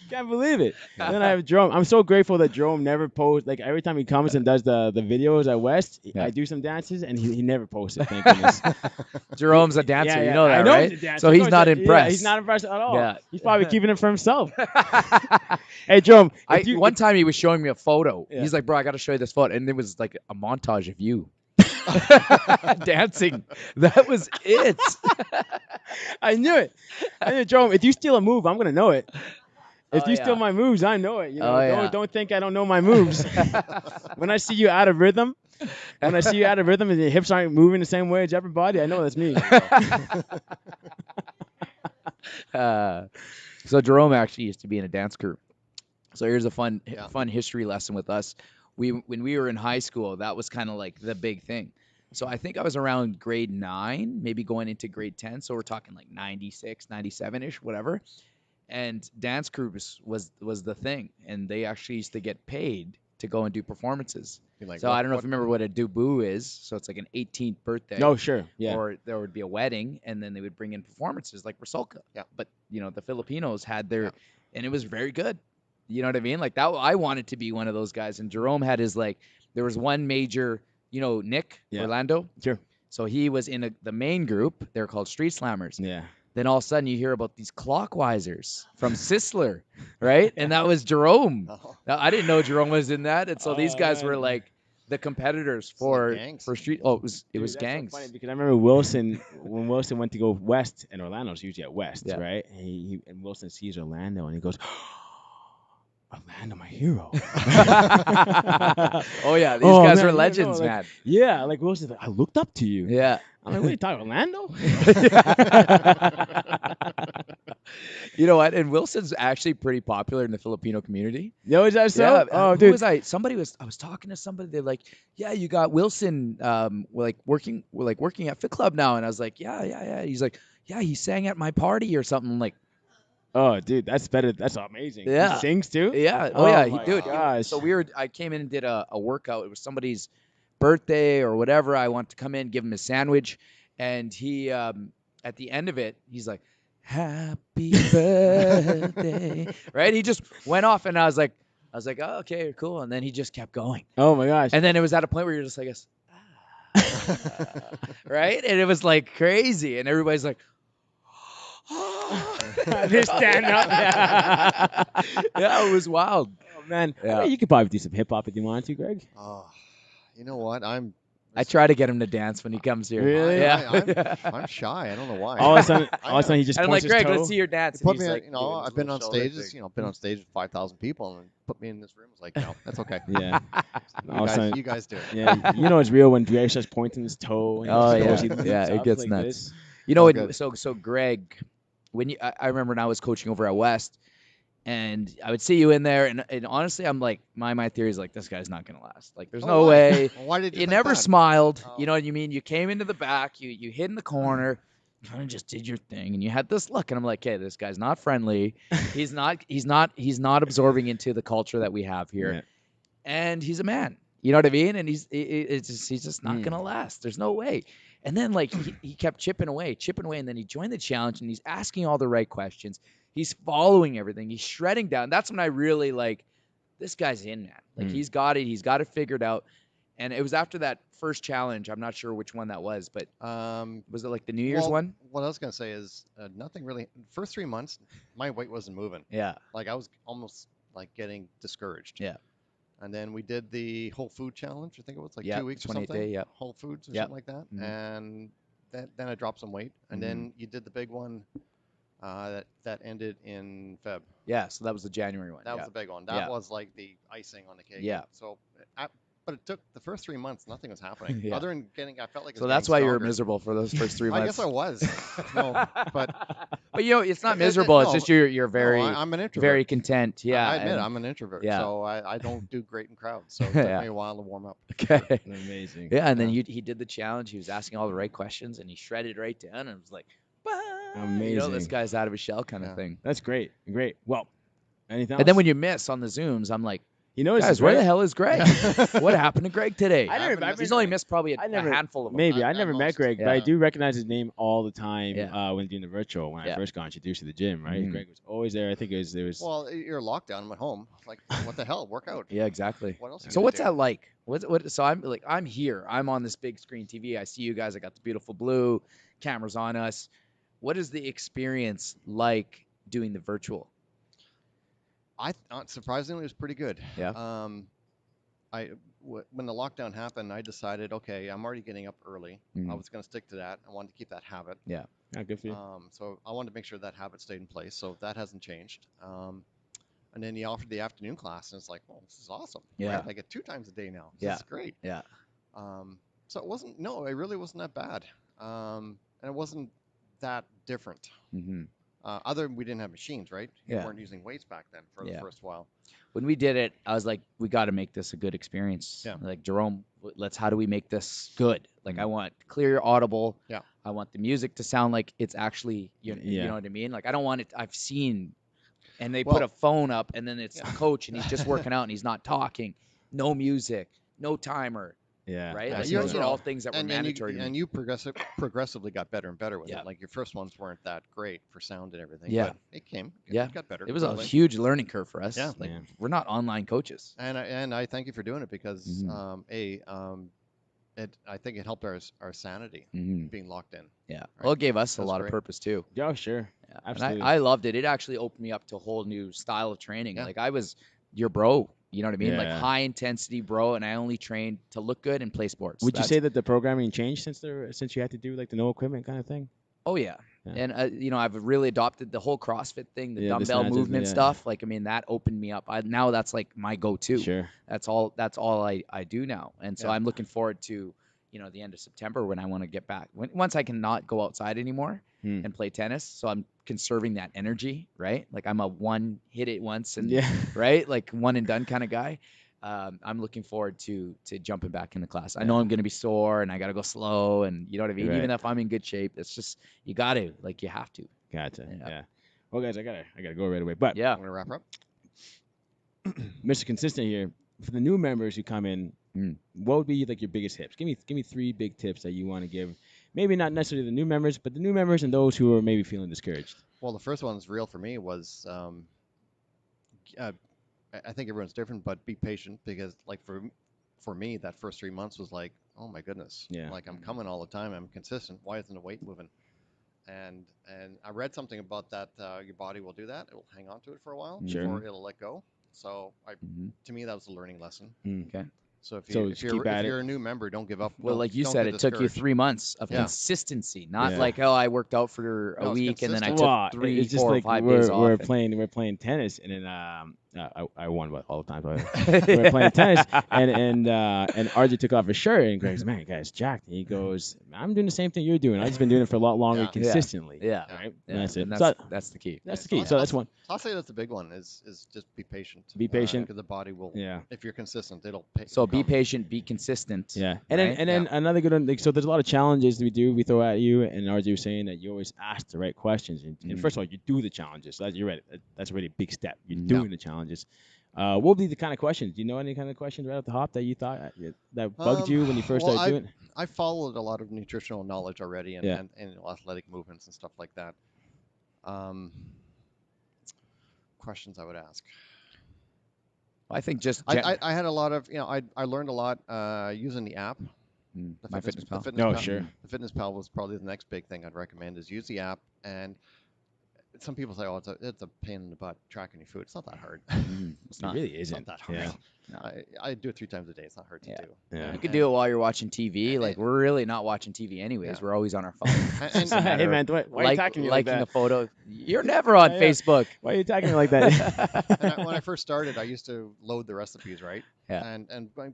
Speaker 2: Can't believe it. And then I have Jerome. I'm so grateful that Jerome never posts. Like every time he comes and does the videos at West,
Speaker 1: Yeah.
Speaker 2: I do some dances and he never posts it. Thank goodness.
Speaker 1: Jerome's a dancer.
Speaker 2: Yeah,
Speaker 1: You know that,
Speaker 2: I know
Speaker 1: right?
Speaker 2: he's a dancer.
Speaker 1: So
Speaker 2: Of
Speaker 1: he's
Speaker 2: course,
Speaker 1: not
Speaker 2: yeah,
Speaker 1: impressed.
Speaker 2: he's not impressed at all.
Speaker 1: Yeah.
Speaker 2: He's probably keeping it for himself. Hey, Jerome.
Speaker 1: One time he was showing me a photo.
Speaker 2: Yeah.
Speaker 1: He's like, "Bro, I got to show you this photo," and it was like a montage of you dancing. That was it.
Speaker 2: I knew it. I knew, Jerome, if you steal a move, I'm going to know it. If
Speaker 1: Oh,
Speaker 2: you
Speaker 1: yeah.
Speaker 2: steal my moves, I know it. You know,
Speaker 1: Oh, yeah.
Speaker 2: don't think I don't know my moves. When I see you out of rhythm, and your hips aren't moving the same way as everybody, I know that's me.
Speaker 1: So Jerome actually used to be in a dance crew. So here's a fun
Speaker 3: Yeah.
Speaker 1: history lesson with us. When we were in high school, that was kind of like the big thing. So I think I was around grade 9, maybe going into grade 10. So we're talking like 96, 97-ish, whatever. And dance crews was the thing. And they actually used to get paid to go and do performances.
Speaker 3: Be like,
Speaker 1: So
Speaker 3: what-
Speaker 1: I don't know if
Speaker 3: what-
Speaker 1: you remember what a debut is. So it's like an 18th birthday.
Speaker 2: No, sure. Yeah.
Speaker 1: Or there would be a wedding, and then they would bring in performances like Rusalka.
Speaker 3: Yeah.
Speaker 1: But the Filipinos had their,
Speaker 3: Yeah.
Speaker 1: and it was very good. You know what I mean? Like that, I wanted to be one of those guys. And Jerome had his there was one major, Nick
Speaker 2: Yeah.
Speaker 1: Orlando.
Speaker 2: Sure.
Speaker 1: So he was in the main group. They're called Street Slammers.
Speaker 2: Yeah.
Speaker 1: Then all of a sudden you hear about these clockwisers from Sisler, right? And that was Jerome.
Speaker 3: Oh,
Speaker 1: Now, I didn't know Jerome was in that, and so these
Speaker 2: Oh,
Speaker 1: guys
Speaker 2: man.
Speaker 1: were like the competitors
Speaker 3: like
Speaker 1: for
Speaker 3: gangs.
Speaker 1: street. Oh, it was
Speaker 2: Dude, that's so
Speaker 1: gangs.
Speaker 2: funny because I remember Wilson when Wilson went to go west, and Orlando's usually at west,
Speaker 1: Yeah.
Speaker 2: right? And Wilson sees Orlando, and he goes, "Orlando, my hero."
Speaker 1: Oh yeah, these
Speaker 2: Oh,
Speaker 1: guys
Speaker 2: man,
Speaker 1: were
Speaker 2: you know,
Speaker 1: legends,
Speaker 2: like-
Speaker 1: man.
Speaker 2: Yeah, like Wilson's like, "I looked up to you."
Speaker 1: Yeah.
Speaker 2: I'm like, "What are you talking, Orlando?"
Speaker 1: You know what? And Wilson's actually pretty popular in the Filipino community.
Speaker 2: Yo, is that so?
Speaker 1: Yeah.
Speaker 2: Oh,
Speaker 1: Who
Speaker 2: dude.
Speaker 1: was I? I was talking to somebody. They're like, "Yeah, you got Wilson, working at Fit Club now." And I was like, "Yeah." He's like, yeah, he sang at my party or something. I'm like,
Speaker 2: Oh, dude, that's better. That's amazing.
Speaker 1: yeah.
Speaker 2: He sings too?
Speaker 1: Yeah. Oh,
Speaker 2: Oh
Speaker 1: yeah.
Speaker 2: my
Speaker 1: Dude.
Speaker 2: gosh.
Speaker 1: So I came in and did a workout. It was somebody's birthday or whatever. I want to come in, give him a sandwich. And he, at the end of it, he's like, happy birthday. Right. He just went off and I was like, oh, okay, cool. And then he just kept going.
Speaker 2: Oh my gosh.
Speaker 1: And then it was at a point where you're just like, right. And it was like crazy. And everybody's like,
Speaker 2: They stand up.
Speaker 1: yeah, it was wild.
Speaker 2: Oh man.
Speaker 1: Yeah.
Speaker 2: I mean, you could probably do some hip hop if you wanted to, Greg.
Speaker 3: Oh, you know what?
Speaker 1: I try to get him to dance when he comes here.
Speaker 2: Really?
Speaker 1: Yeah.
Speaker 3: I'm shy. I don't know why.
Speaker 2: All of a sudden, he just
Speaker 1: And I'm
Speaker 2: points
Speaker 1: like, Greg,
Speaker 2: his toe.
Speaker 1: let's see your dance.
Speaker 3: Put
Speaker 1: And
Speaker 3: me,
Speaker 1: he's like,
Speaker 3: you know,
Speaker 1: doing his
Speaker 3: I've been
Speaker 1: little
Speaker 3: on
Speaker 1: shoulder
Speaker 3: stages,
Speaker 1: thing.
Speaker 3: been on stage with 5,000 people, and put me in this room. It's like, no, that's okay.
Speaker 2: Yeah. All of a sudden,
Speaker 3: You guys do it.
Speaker 2: yeah, you know it's real when Greg starts pointing his toe. And
Speaker 1: Oh,
Speaker 2: he
Speaker 1: yeah.
Speaker 2: goes, he leaps
Speaker 1: Yeah, it
Speaker 2: up
Speaker 1: gets
Speaker 2: like
Speaker 1: nuts.
Speaker 2: this.
Speaker 1: You know,
Speaker 3: All
Speaker 1: when,
Speaker 3: good.
Speaker 1: so Greg, I remember when I was coaching over at West, and I would see you in there, and honestly, I'm like, my theory is like, this guy's not gonna last. Like, there's
Speaker 3: Oh,
Speaker 1: no
Speaker 3: why?
Speaker 1: way.
Speaker 3: Why did you
Speaker 1: You
Speaker 3: think
Speaker 1: never
Speaker 3: that?
Speaker 1: smiled.
Speaker 3: Oh.
Speaker 1: You know what you mean? You came into the back, you hid in the corner, kind of just did your thing, and you had this look, and I'm like, hey, this guy's not friendly. He's not absorbing into the culture that we have here,
Speaker 2: Yeah.
Speaker 1: and he's a man. You know what I mean? And he's just not gonna last. There's no way. And then like he kept chipping away, and then he joined the challenge, and he's asking all the right questions. He's following everything. He's shredding down. That's when I really like, this guy's in, man. Like he's got it. He's got it figured out. And it was after that first challenge. I'm not sure which one that was, but was it like the New Year's one?
Speaker 3: What I was gonna say is nothing really. First 3 months, my weight wasn't moving.
Speaker 1: Yeah.
Speaker 3: Like I was almost like getting discouraged.
Speaker 1: Yeah.
Speaker 3: And then we did the whole food challenge. I think it was like
Speaker 1: Yeah,
Speaker 3: 2 weeks or
Speaker 1: 28
Speaker 3: something.
Speaker 1: day, yeah.
Speaker 3: Whole foods or
Speaker 1: Yeah.
Speaker 3: something like that.
Speaker 1: Mhm.
Speaker 3: And then I dropped some weight. And then you did the big one that ended in Feb.
Speaker 1: Yeah. So that was the January one.
Speaker 3: That
Speaker 1: yeah.
Speaker 3: was the big one. That
Speaker 1: Yeah.
Speaker 3: was like the icing on the cake.
Speaker 1: Yeah.
Speaker 3: So, but it took the first 3 months. Nothing was happening
Speaker 1: Yeah.
Speaker 3: other than I felt like. It
Speaker 1: So
Speaker 3: was
Speaker 1: that's
Speaker 3: getting
Speaker 1: why you were
Speaker 3: stronger.
Speaker 1: miserable for those first 3 months.
Speaker 3: I guess I was. No, but
Speaker 1: But you know, it's not miserable. It's
Speaker 3: no,
Speaker 1: just you're very
Speaker 3: I'm an introvert.
Speaker 1: very content. Yeah.
Speaker 3: I admit
Speaker 1: and-
Speaker 3: I'm an introvert.
Speaker 1: yeah.
Speaker 3: So I don't do great in crowds. So it took
Speaker 1: Yeah.
Speaker 3: me a while to warm up.
Speaker 1: Okay.
Speaker 2: Amazing.
Speaker 1: Yeah, and then he did the challenge. He was asking all the right questions, and he shredded right down, and it was like, "Bah!" You know, this
Speaker 2: Amazing.
Speaker 1: guy's out of his shell kind
Speaker 3: Yeah.
Speaker 1: of thing.
Speaker 2: That's great. Great. Well, anything else?
Speaker 1: And then when you miss on the Zooms, I'm like,
Speaker 2: you notice,
Speaker 1: guys, where the hell is Greg? What happened to Greg today? He's only missed probably a handful of them.
Speaker 2: Maybe I
Speaker 3: At
Speaker 2: never met
Speaker 3: most.
Speaker 2: Greg, but
Speaker 1: Yeah.
Speaker 2: I do recognize his name all the time
Speaker 1: Yeah.
Speaker 2: when doing the virtual. When I
Speaker 1: Yeah.
Speaker 2: first got introduced to the gym, right?
Speaker 1: Mhm.
Speaker 2: Greg was always there. I think there was.
Speaker 3: Well, you're locked down. I'm at home. Like, what the hell? Work out.
Speaker 1: Yeah, exactly.
Speaker 3: What else? are you
Speaker 1: So
Speaker 3: gonna
Speaker 1: what's
Speaker 3: do?
Speaker 1: that like? What? So I'm here. I'm on this big screen TV. I see you guys. I got the beautiful blue cameras on us. What is the experience like doing the virtual?
Speaker 3: Surprisingly, it was pretty good.
Speaker 1: Yeah.
Speaker 3: When the lockdown happened, I decided, okay, I'm already getting up early. I
Speaker 1: Mhm.
Speaker 3: was going to stick to that. I wanted to keep that habit.
Speaker 2: Yeah, good for you.
Speaker 3: So I wanted to make sure that habit stayed in place. So that hasn't changed. And then he offered the afternoon class, and it's like, well, this is awesome.
Speaker 1: Yeah.
Speaker 3: Right? I get 2 times a day now. This
Speaker 1: Yeah.
Speaker 3: is great.
Speaker 1: Yeah.
Speaker 3: So it really wasn't that bad. And it wasn't that different.
Speaker 1: Mm-hmm.
Speaker 3: Other than we didn't have machines, right? We
Speaker 1: Yeah.
Speaker 3: weren't using weights back then for the
Speaker 1: Yeah.
Speaker 3: first while.
Speaker 1: When we did it, I was like, we got to make this a good experience.
Speaker 3: Yeah.
Speaker 1: Like, Jerome, how do we make this good? Like, I want clear, audible.
Speaker 3: Yeah.
Speaker 1: I want the music to sound like it's actually, you
Speaker 2: Yeah.
Speaker 1: know what I mean? Like, I don't want it. I've seen, and they
Speaker 3: Well-
Speaker 1: put a phone up, and then it's
Speaker 3: Yeah.
Speaker 1: the coach, and he's just working out, and he's not talking. No music, no timer,
Speaker 2: Yeah,
Speaker 1: right?
Speaker 3: Yeah,
Speaker 1: Like,
Speaker 3: you're-
Speaker 1: those are all things that were
Speaker 3: And
Speaker 1: mandatory. to
Speaker 3: you,
Speaker 1: me.
Speaker 3: and you progressively got better and better with
Speaker 1: Yeah.
Speaker 3: it. Like your first ones weren't that great for sound and everything.
Speaker 1: Yeah.
Speaker 3: But it came.
Speaker 1: Yeah.
Speaker 3: It got better.
Speaker 1: It was a
Speaker 3: slowly.
Speaker 1: huge learning curve for us.
Speaker 3: Yeah.
Speaker 1: Like,
Speaker 2: Yeah.
Speaker 1: we're not online coaches.
Speaker 3: And I thank you for doing it because
Speaker 1: Mhm.
Speaker 3: I think it helped our sanity
Speaker 1: Mm-hmm.
Speaker 3: being locked in.
Speaker 1: Yeah.
Speaker 3: Right.
Speaker 1: Well, it gave us a
Speaker 3: That's
Speaker 1: lot
Speaker 3: great.
Speaker 1: of purpose too.
Speaker 2: Yeah, sure.
Speaker 1: Yeah.
Speaker 2: Absolutely.
Speaker 1: And I loved it. It actually opened me up to a whole new style of training.
Speaker 3: Yeah.
Speaker 1: Like, I was your bro. You know what I mean? Like,
Speaker 2: Yeah.
Speaker 1: high intensity bro, and I only trained to look good and play sports.
Speaker 2: Would you
Speaker 1: That's-
Speaker 2: say that the programming changed since you had to do like the no equipment kind of thing?
Speaker 1: Oh yeah.
Speaker 2: Yeah.
Speaker 1: And I've really adopted the whole CrossFit thing, the
Speaker 2: Yeah, the
Speaker 1: dumbbell
Speaker 2: snatches,
Speaker 1: movement
Speaker 2: yeah.
Speaker 1: stuff. Like, I mean, that opened me up. Now that's like my go-to.
Speaker 2: Sure.
Speaker 1: That's all I do now. And so
Speaker 3: Yeah.
Speaker 1: I'm looking forward to, the end of September when I want to get back. Once I cannot go outside anymore and play tennis, so I'm conserving that energy, right? Like, I'm a one hit it once and
Speaker 2: Yeah.
Speaker 1: right? Like, one and done kind of guy. I'm looking forward to jumping back in the class. I know I'm going to be sore and I got to go slow, and you know what I mean.
Speaker 2: Right.
Speaker 1: Even if I'm in good shape, it's just you got to you have to.
Speaker 2: Gotcha.
Speaker 1: Yeah.
Speaker 2: Yeah. Well, guys, I gotta go right away. But
Speaker 1: Yeah.
Speaker 3: I'm gonna wrap up.
Speaker 2: Mr. Consistent here, for the new members who come in, what would be like your biggest tips? Give me 3 big tips that you want to give. Maybe not necessarily the new members, but the new members and those who are maybe feeling discouraged.
Speaker 3: Well, the first one that's real for me was I think everyone's different, but be patient because like for me that first 3 months was like, oh my goodness,
Speaker 2: Yeah.
Speaker 3: like I'm coming all the time, I'm consistent. Why isn't the weight moving? And I read something about that. Your body will do that; it will hang on to it for a while
Speaker 2: Sure.
Speaker 3: before it'll let go. So
Speaker 1: Mm-hmm.
Speaker 3: to me that was a learning lesson.
Speaker 1: Okay.
Speaker 3: So if
Speaker 2: So
Speaker 3: you
Speaker 2: just keep at
Speaker 3: if
Speaker 2: it.
Speaker 3: you're a new member, don't give up.
Speaker 1: Well,
Speaker 3: Don't-
Speaker 1: like you
Speaker 3: don't
Speaker 1: said,
Speaker 3: get
Speaker 1: it took you
Speaker 3: discouraged.
Speaker 1: 3 months of
Speaker 3: Yeah.
Speaker 1: consistency, not
Speaker 3: Yeah.
Speaker 1: like, oh, I worked out for a
Speaker 3: No, it's
Speaker 1: week and then I
Speaker 3: consistent.
Speaker 1: took
Speaker 2: Well,
Speaker 1: 3,
Speaker 2: it's just
Speaker 1: 4,
Speaker 2: like
Speaker 1: 5
Speaker 2: we're,
Speaker 1: days
Speaker 2: we're
Speaker 1: off.
Speaker 2: playing tennis, and then I won all the time. But we were playing tennis, and RJ took off his shirt, and Greg's, man, guy's jacked. And he goes, I'm doing the same thing you're doing. I've just been doing it for a lot longer
Speaker 3: Yeah.
Speaker 2: consistently.
Speaker 1: Yeah.
Speaker 2: Right.
Speaker 1: Yeah,
Speaker 2: And that's it.
Speaker 1: and
Speaker 2: So
Speaker 1: that's the key.
Speaker 2: that's the
Speaker 3: So
Speaker 2: key. So that's one.
Speaker 3: I'll say that's the big one is just be patient.
Speaker 2: Be patient.
Speaker 3: Because the body will.
Speaker 2: Yeah.
Speaker 3: If you're consistent, it'll.
Speaker 1: So be
Speaker 3: come.
Speaker 1: patient, be consistent.
Speaker 2: Yeah,
Speaker 1: Right?
Speaker 2: and then another good one. Like, so there's a lot of challenges we throw at you, and RJ was saying that you always ask the right questions. And first of all, you do the challenges. So you're right. That's already a big step. You're doing the challenges. What would be the kind of questions? Do you know any kind of questions right off the hop that you thought that bugged you when you first
Speaker 3: well,
Speaker 2: started doing it?
Speaker 3: I followed a lot of nutritional knowledge already and,
Speaker 2: Yeah.
Speaker 3: and athletic movements and stuff like that. Questions I would ask.
Speaker 1: I think just
Speaker 3: I had a lot of, I learned a lot using the app.
Speaker 1: MyFitnessPal.
Speaker 2: No,
Speaker 3: Pal.
Speaker 2: sure.
Speaker 3: The Fitness Pal was probably the next big thing I'd recommend is use the app. And some people say, oh, it's a pain in the butt tracking your food. It's not that hard.
Speaker 1: It's not.
Speaker 2: It really isn't.
Speaker 3: Not that hard.
Speaker 2: Yeah.
Speaker 3: I do it 3 times a day. It's not hard to
Speaker 1: Yeah.
Speaker 3: do.
Speaker 2: Yeah.
Speaker 1: You could do it while you're watching TV.
Speaker 3: and
Speaker 1: Like
Speaker 3: it-
Speaker 1: we're really not watching TV anyways.
Speaker 3: Yeah.
Speaker 1: We're always on our phone.
Speaker 3: And-
Speaker 1: It's just a matter
Speaker 2: Hey
Speaker 1: of
Speaker 2: man, why are you talking to me like
Speaker 1: liking
Speaker 2: that?
Speaker 1: a photo. You're never on
Speaker 2: Yeah.
Speaker 1: Facebook.
Speaker 2: Why are you talking to me like that?
Speaker 3: And when I first started, I used to load the recipes, right?
Speaker 1: Yeah.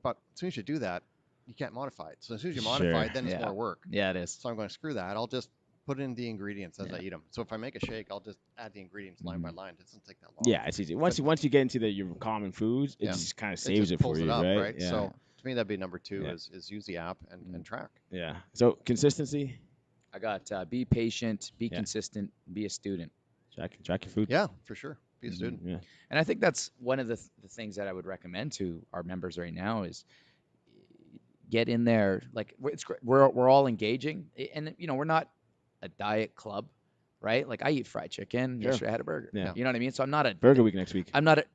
Speaker 3: But as soon as you do that, you can't modify it. So as soon as you
Speaker 2: Sure.
Speaker 3: modify it, then it's
Speaker 1: Yeah.
Speaker 3: more work.
Speaker 1: Yeah, it is.
Speaker 3: So I'm going to screw that. I'll just put in the ingredients as
Speaker 1: Yeah.
Speaker 3: I eat them. So if I make a shake, I'll just add the ingredients line by line. It doesn't take that long.
Speaker 2: Yeah, it's easy. Once you get into your common foods, it
Speaker 3: Yeah.
Speaker 2: just kind of
Speaker 3: It
Speaker 2: saves
Speaker 3: just
Speaker 2: it for
Speaker 3: pulls
Speaker 2: you,
Speaker 3: it up,
Speaker 2: right? Yeah.
Speaker 3: So to me, that'd be number 2
Speaker 2: Yeah.
Speaker 3: is use the app and track.
Speaker 2: Yeah. So consistency.
Speaker 1: I got be patient, be
Speaker 2: Yeah.
Speaker 1: consistent, be a student.
Speaker 2: Track your food.
Speaker 3: Yeah, for sure. Be a student.
Speaker 2: Yeah.
Speaker 1: And I think that's one of the things that I would recommend to our members right now is get in there. Like we're all engaging, and we're not a diet club, right? Like I eat fried chicken.
Speaker 2: Sure.
Speaker 1: Yesterday I had a burger.
Speaker 2: Yeah.
Speaker 1: You know what I mean? So I'm not a
Speaker 2: Burger week next week.
Speaker 1: I'm not a.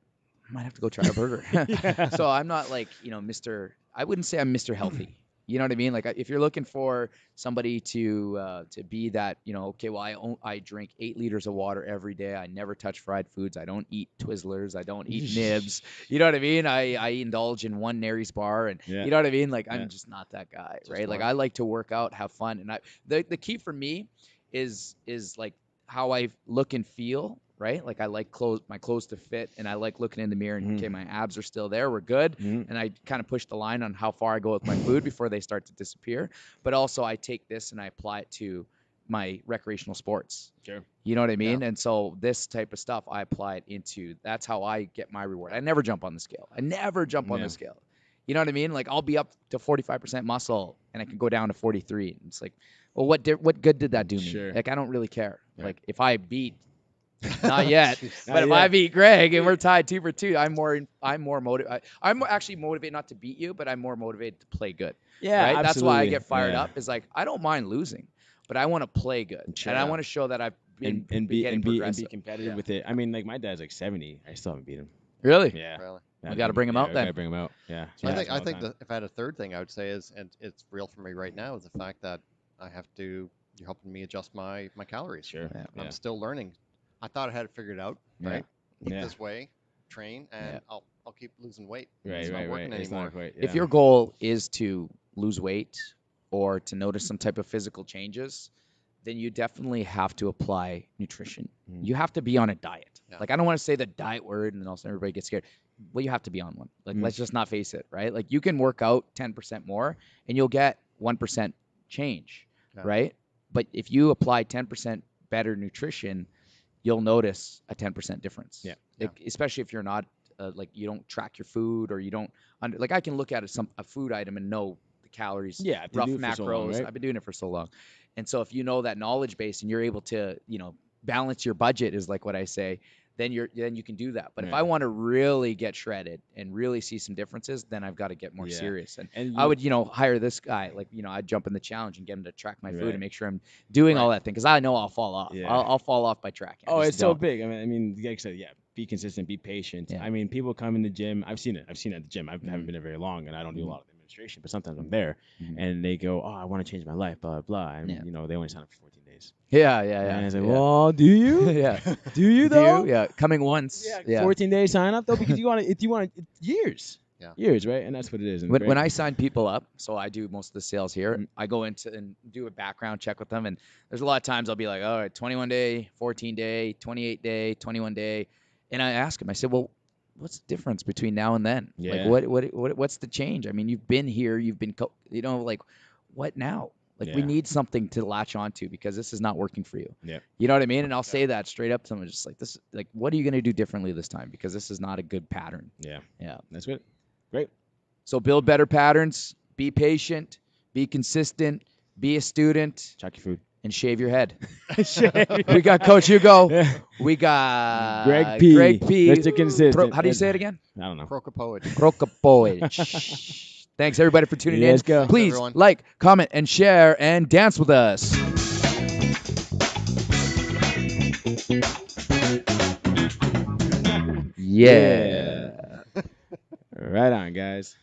Speaker 1: I might have to go try a burger.
Speaker 2: Yeah.
Speaker 1: So I'm not like Mr. I wouldn't say I'm Mr. Healthy. You know what I mean? Like if you're looking for somebody to be that, okay, well I drink 8 liters of water every day. I never touch fried foods. I don't eat Twizzlers. I don't eat nibs. You know what I mean? I indulge in one Nary's bar, and
Speaker 2: Yeah.
Speaker 1: you know what I mean? Like
Speaker 2: Yeah.
Speaker 1: I'm just not that guy,
Speaker 3: Just
Speaker 1: right? Like
Speaker 3: one.
Speaker 1: I like to work out, have fun, and the key for me is like how I look and feel. Right? Like I like my clothes to fit, and I like looking in the mirror and okay, my abs are still there. We're good. And I kind of push the line on how far I go with my food before they start to disappear. But also I take this and I apply it to my recreational sports.
Speaker 2: Sure.
Speaker 1: You know what I mean? And so this type of stuff I apply it into. That's how I get my reward. I never jump on the scale. I never jump on the scale. You know what I mean? Like I'll be up to 45% muscle and I can go down to 43. And it's like, well, what good did that do me?
Speaker 2: Sure.
Speaker 1: Like I don't really care.
Speaker 2: Right.
Speaker 1: Like if I beat not yet.
Speaker 2: Not
Speaker 1: But if
Speaker 2: yet.
Speaker 1: I beat Greg and we're tied 2 for 2, I'm more motivated. I'm actually motivated not to beat you, but I'm more motivated to play good.
Speaker 2: Yeah,
Speaker 1: right? That's why I
Speaker 2: absolutely.
Speaker 1: get fired
Speaker 2: Yeah.
Speaker 1: up. Is like I don't mind losing, but I want to play good,
Speaker 2: Sure.
Speaker 1: and I want to show that I've been
Speaker 2: and be
Speaker 1: getting
Speaker 2: and be
Speaker 1: progressive.
Speaker 2: competitive
Speaker 1: Yeah.
Speaker 2: with it. I mean, like my dad's like 70. I still haven't beat him.
Speaker 1: Really?
Speaker 2: Yeah.
Speaker 3: Really.
Speaker 1: We gotta bring him out
Speaker 2: we
Speaker 1: then.
Speaker 2: Gotta bring him out. Yeah.
Speaker 3: So
Speaker 2: Yeah,
Speaker 3: I think
Speaker 2: all the time.
Speaker 3: that if I had a third thing I would say is, and it's real for me right now, is the fact that you're helping me adjust my calories.
Speaker 2: Sure.
Speaker 1: Yeah.
Speaker 3: I'm still learning. I thought I had it figured out,
Speaker 1: Yeah.
Speaker 3: right? Eat
Speaker 2: Yeah.
Speaker 3: this way, train, and I'll keep losing weight.
Speaker 2: Right.
Speaker 3: It's
Speaker 2: Right.
Speaker 3: not working
Speaker 2: Right. It's
Speaker 3: anymore.
Speaker 2: not quite.
Speaker 1: If
Speaker 2: yeah.
Speaker 1: your goal is to lose weight or to notice some type of physical changes, then you definitely have to apply nutrition. You have to be on a diet.
Speaker 3: Yeah.
Speaker 1: Like I don't want to say the diet word and then also everybody gets scared. Well, you have to be on one. Like let's just not face it, right? Like you can work out 10% more and you'll get 1% change,
Speaker 3: Yeah.
Speaker 1: right? But if you apply 10% better nutrition, you'll notice a 10% difference.
Speaker 2: Yeah.
Speaker 1: Especially if you're not like you don't track your food, or you don't like I can look at a food item and know the calories,
Speaker 2: Yeah, I've been
Speaker 1: rough
Speaker 2: doing it for so long,
Speaker 1: macros.
Speaker 2: right?
Speaker 1: I've been doing it for so long. And so if you know that knowledge base and you're able to, balance your budget, is like what I say, then you can do that. But if
Speaker 2: Right.
Speaker 1: I want to really get shredded and really see some differences, then I've got to get more
Speaker 2: Yeah.
Speaker 1: serious. And
Speaker 2: And
Speaker 1: I would, hire this guy, like, I'd jump in the challenge and get him to track my food
Speaker 2: Right.
Speaker 1: and make sure I'm doing all
Speaker 3: Right.
Speaker 1: that thing, because I know I'll fall off.
Speaker 2: Yeah.
Speaker 1: I'll fall off by tracking. I
Speaker 2: Oh,
Speaker 1: just
Speaker 2: it's so
Speaker 1: don't.
Speaker 2: big. I mean, like I said, yeah, be consistent, be patient.
Speaker 1: Yeah.
Speaker 2: I mean, people come in the gym. I've seen it. I've seen it at the gym. I
Speaker 1: Mhm.
Speaker 2: haven't been there very long, and I don't do a
Speaker 1: Mhm.
Speaker 2: lot of administration, but sometimes I'm there,
Speaker 1: Mhm.
Speaker 2: and they go, "Oh, I want to change my life, blah blah," and
Speaker 1: Yeah.
Speaker 2: they only sign up for 14 days.
Speaker 1: Yeah, yeah, yeah.
Speaker 2: And I say,
Speaker 1: yeah.
Speaker 2: "Well, do you?
Speaker 1: yeah.
Speaker 2: Do you
Speaker 1: Do
Speaker 2: though?
Speaker 1: you? Yeah, coming once. Yeah.
Speaker 2: 14 days sign up though, because you want it. You want it years.
Speaker 3: Yeah.
Speaker 2: Years, right? And that's what it is. And
Speaker 1: When I sign people up, so I do most of the sales here.
Speaker 2: Mhm.
Speaker 1: I go into and do a background check with them, and there's a lot of times I'll be like, all right, 21 day, 14 day, 28 day, 21 day, and I ask them. I said, well, what's the difference between now and then?
Speaker 2: Yeah.
Speaker 1: Like, what's the change? I mean, you've been here, you've been, like, what now? Like, we
Speaker 2: Yeah.
Speaker 1: need something to latch onto, because this is not working for you.
Speaker 2: Yeah.
Speaker 1: You know what I mean? And I'll say that straight up to someone, just like this. Like, what are you gonna do differently this time? Because this is not a good pattern.
Speaker 2: Yeah.
Speaker 1: Yeah.
Speaker 2: That's it. Great.
Speaker 1: So build better patterns, be patient, be consistent, be a student,
Speaker 2: Check your food.
Speaker 1: and shave your head. We got Coach Hugo.
Speaker 2: Yeah.
Speaker 1: We got
Speaker 2: Greg P.
Speaker 1: Greg P.
Speaker 2: Mr. Consistent.
Speaker 1: How do you say it again?
Speaker 2: I don't know.
Speaker 3: Crocopoid.
Speaker 1: Krokapoich. Thanks, everybody, for tuning
Speaker 2: Let's
Speaker 1: in.
Speaker 2: go.
Speaker 1: Please
Speaker 3: Everyone.
Speaker 1: like, comment, and share, and dance with us. Yeah.
Speaker 2: Right on, guys.